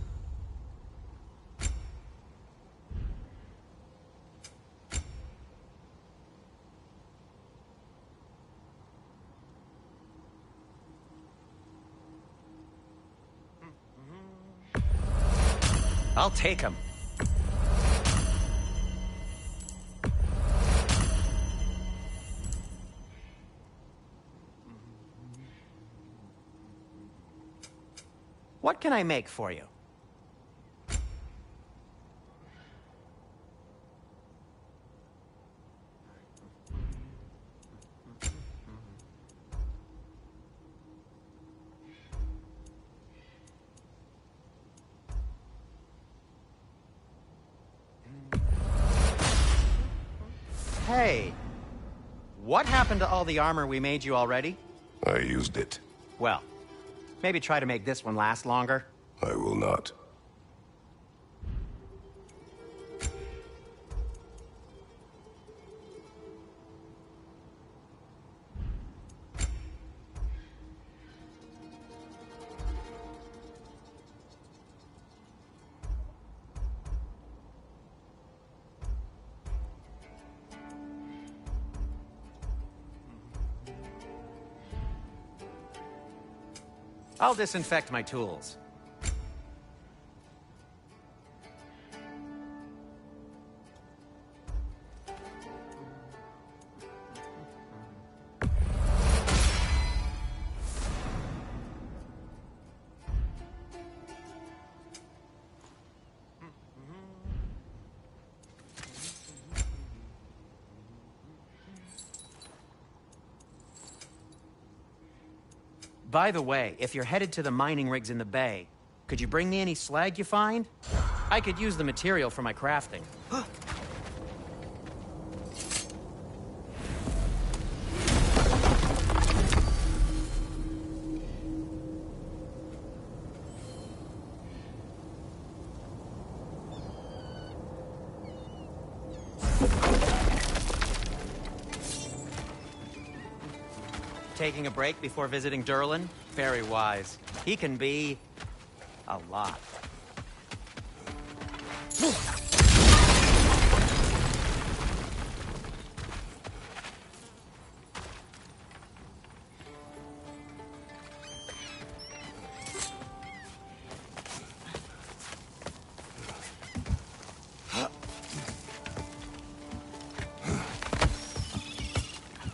I'll take him. What can I make for you? Hey, what happened to all the armor we made you already? I used it. Well, maybe try to make this one last longer. I will not. I'll disinfect my tools. By the way, if you're headed to the mining rigs in the bay, could you bring me any slag you find? I could use the material for my crafting. Taking a break before visiting Durlin? Very wise. He can be... a lot.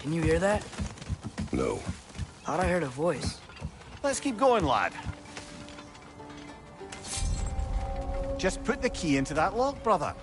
Can you hear that? No. Thought I heard a voice. Let's keep going, lad. Just put the key into that lock, brother.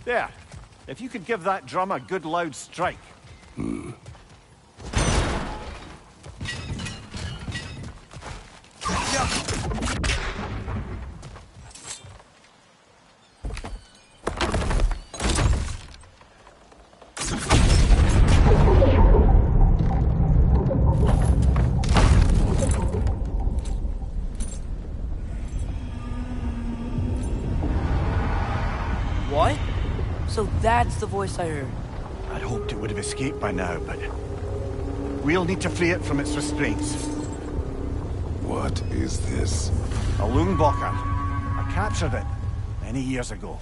There. If you could give that drum a good loud strike. What? So that's the voice I heard. I'd hoped it would have escaped by now, but... we'll need to free it from its restraints. What is this? A Lungbocker. I captured it many years ago.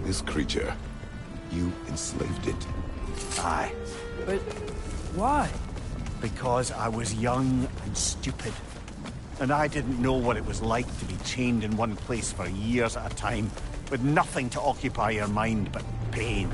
This creature, you enslaved it. Aye. But why? Because I was young and stupid. And I didn't know what it was like to be chained in one place for years at a time, with nothing to occupy your mind but pain.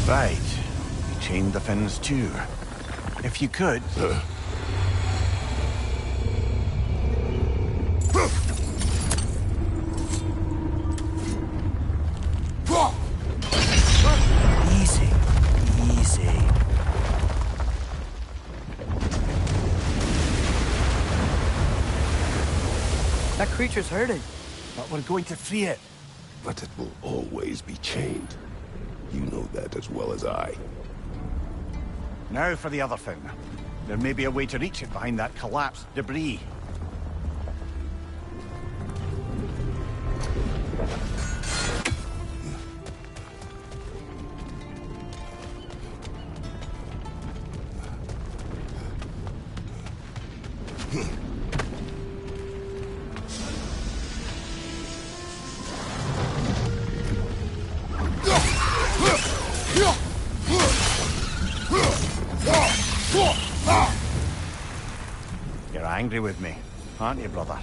Right. You chained the fins too. If you could... Easy. Easy. That creature's hurting. But we're going to free it. But it will always be chained. You know that as well as I. Now for the other thing. There may be a way to reach it behind that collapsed debris. You're angry with me, aren't you, brother?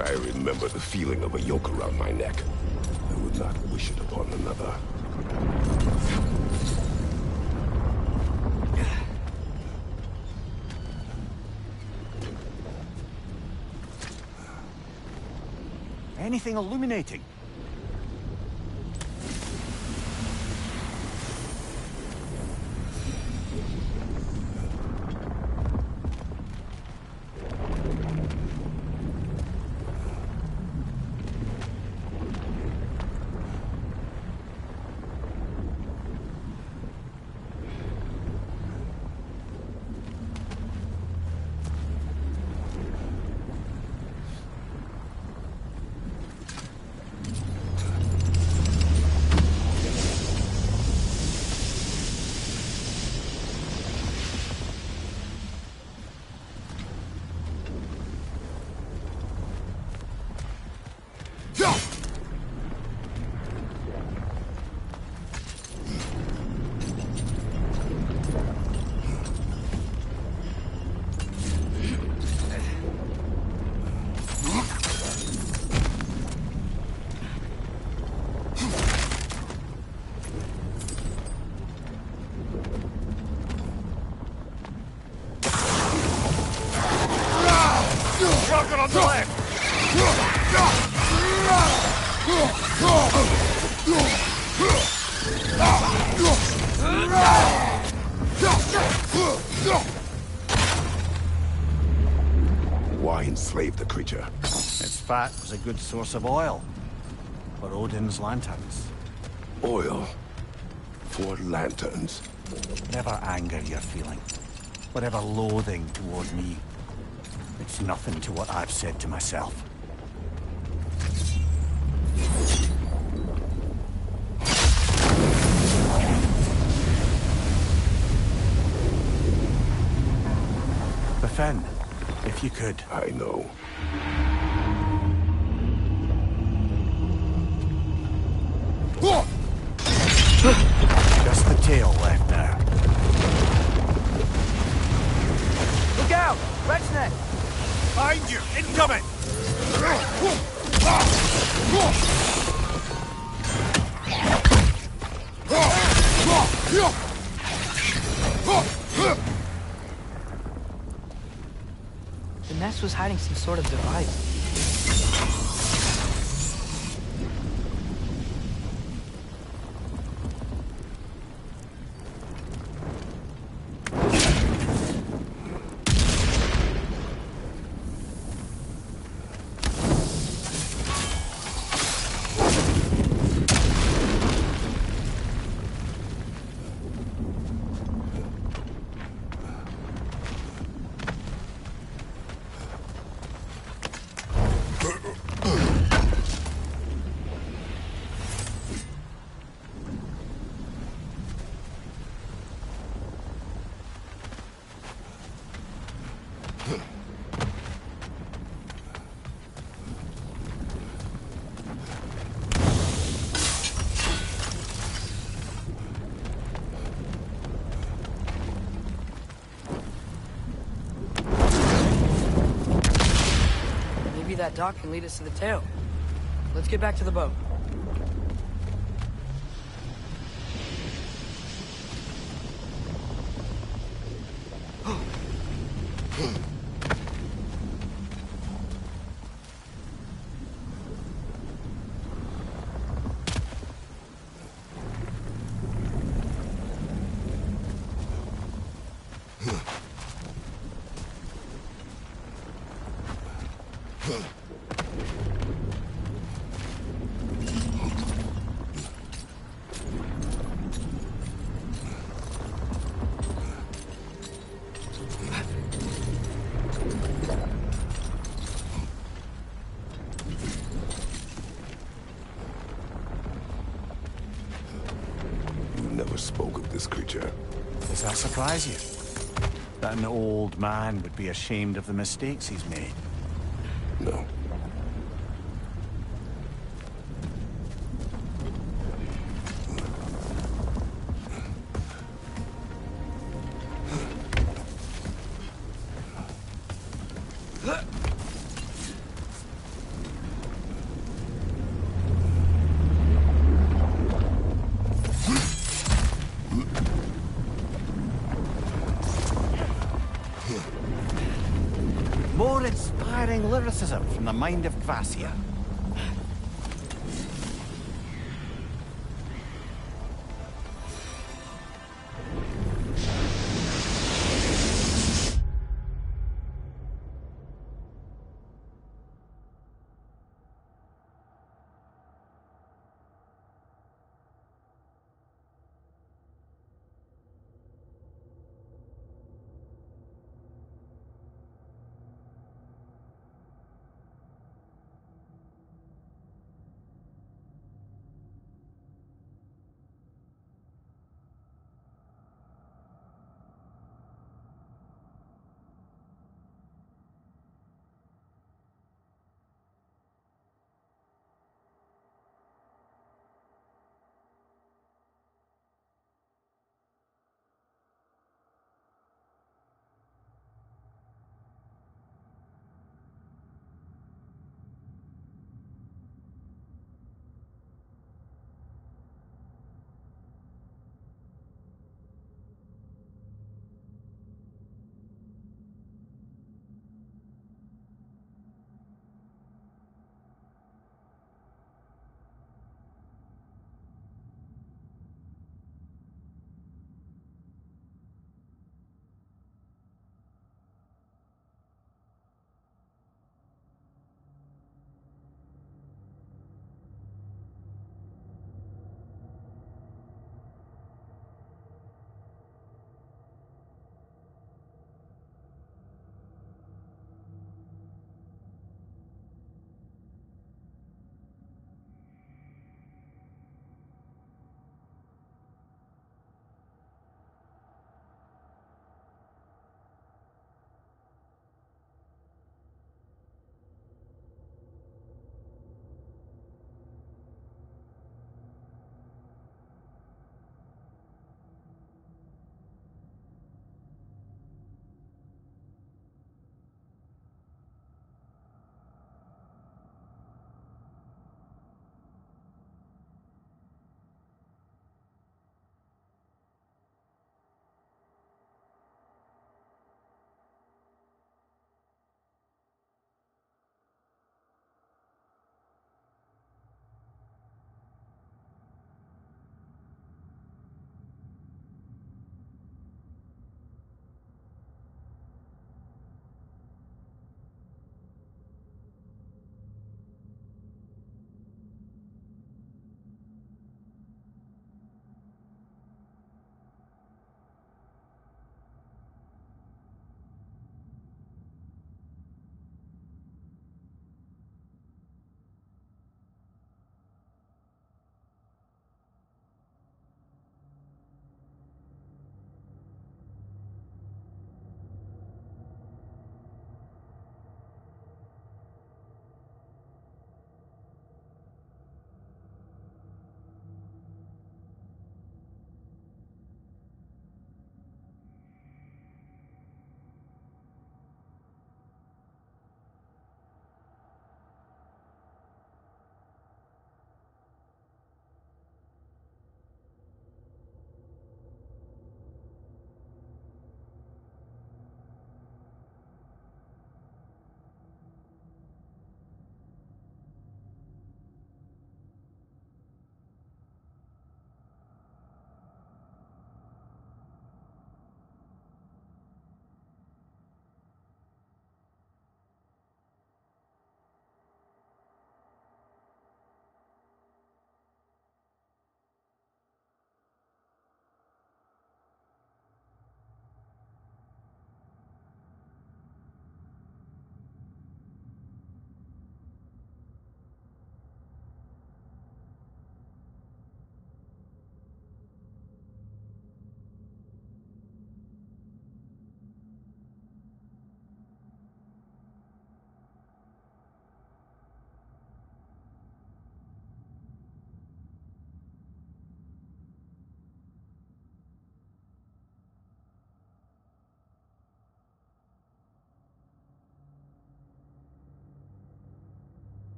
I remember the feeling of a yoke around my neck. I would not wish it upon another. Anything illuminating? Rocket on the left! Why enslave the creature? Its fat was a good source of oil for Odin's lanterns. Oil for lanterns. Whatever anger you're feeling, whatever loathing toward me, It's nothing to what I've said to myself. Befin, if you could. I know. Just the tail left now. Look out! Red's neck! Behind you! Incoming! The nest was hiding some sort of device. Maybe that dock can lead us to the tail. Let's get back to the boat. Spoke of this creature. Does that surprise you? That an old man would be ashamed of the mistakes he's made? No. More inspiring lyricism from the mind of Gracia.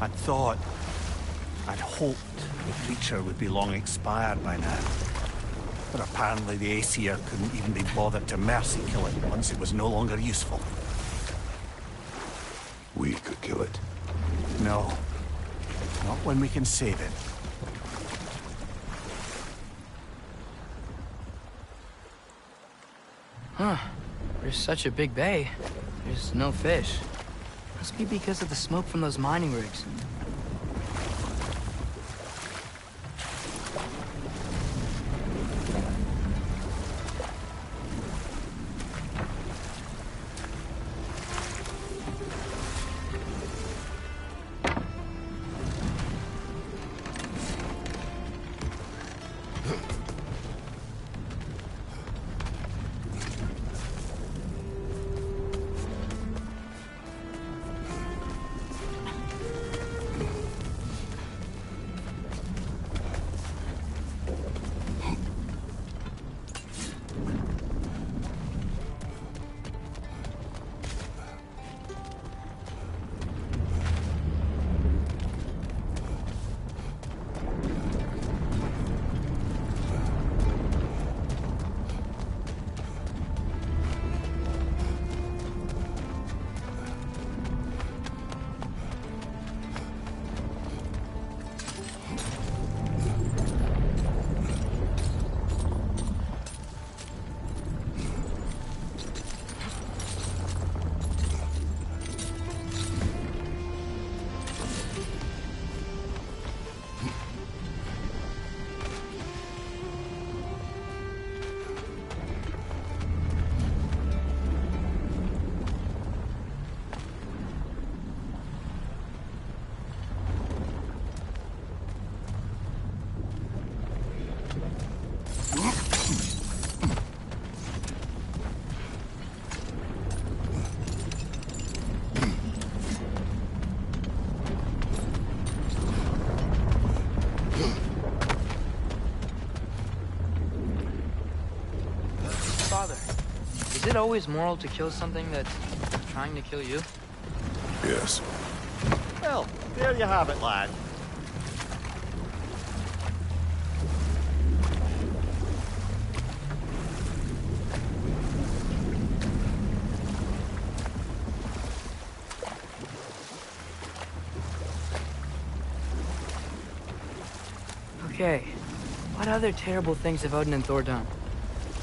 I'd thought, I'd hoped the creature would be long expired by now. But apparently the Aesir couldn't even be bothered to mercy kill it once it was no longer useful. We could kill it. No. Not when we can save it. Huh. There's such a big bay. There's no fish. Must be because of the smoke from those mining rigs. Is it always moral to kill something that's trying to kill you? Yes. Well, there you have it, lad. Okay, what other terrible things have Odin and Thor done?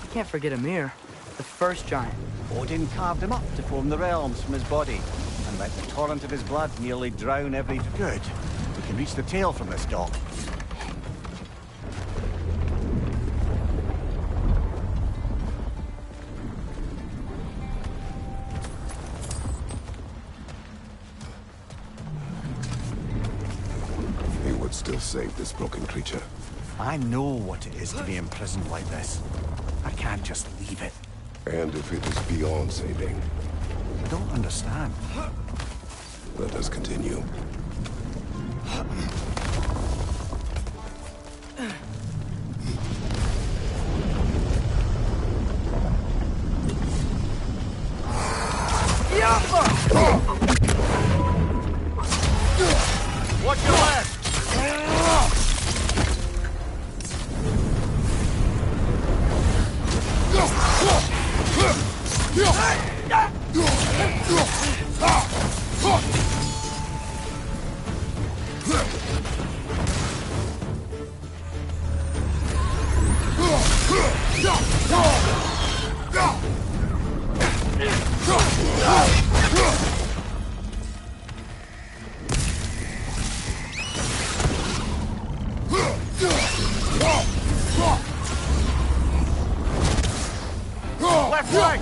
You can't forget Ymir, the first giant. Odin carved him up to form the realms from his body, and let the torrent of his blood nearly drown every... Good. We can reach the tail from this dock. He would still save this broken creature. I know what it is to be imprisoned like this. I can't just leave it. And if it is beyond saving, I don't understand. let us continue. Watch your left! Left, right!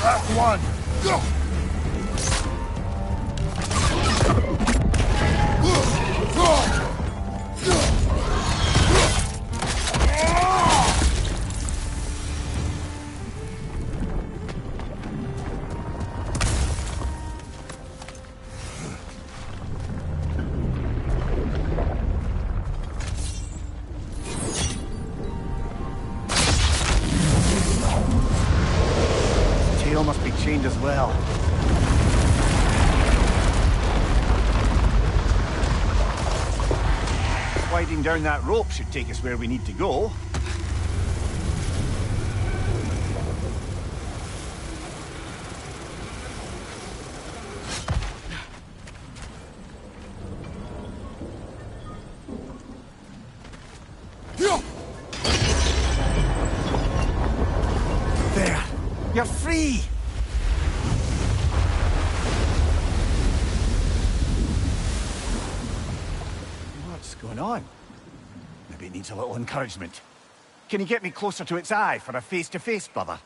Last one! Tail must be chained as well. Sliding down that rope should take us where we need to go. There! You're free! What's going on? Maybe it needs a little encouragement. Can you get me closer to its eye for a face-to-face, brother?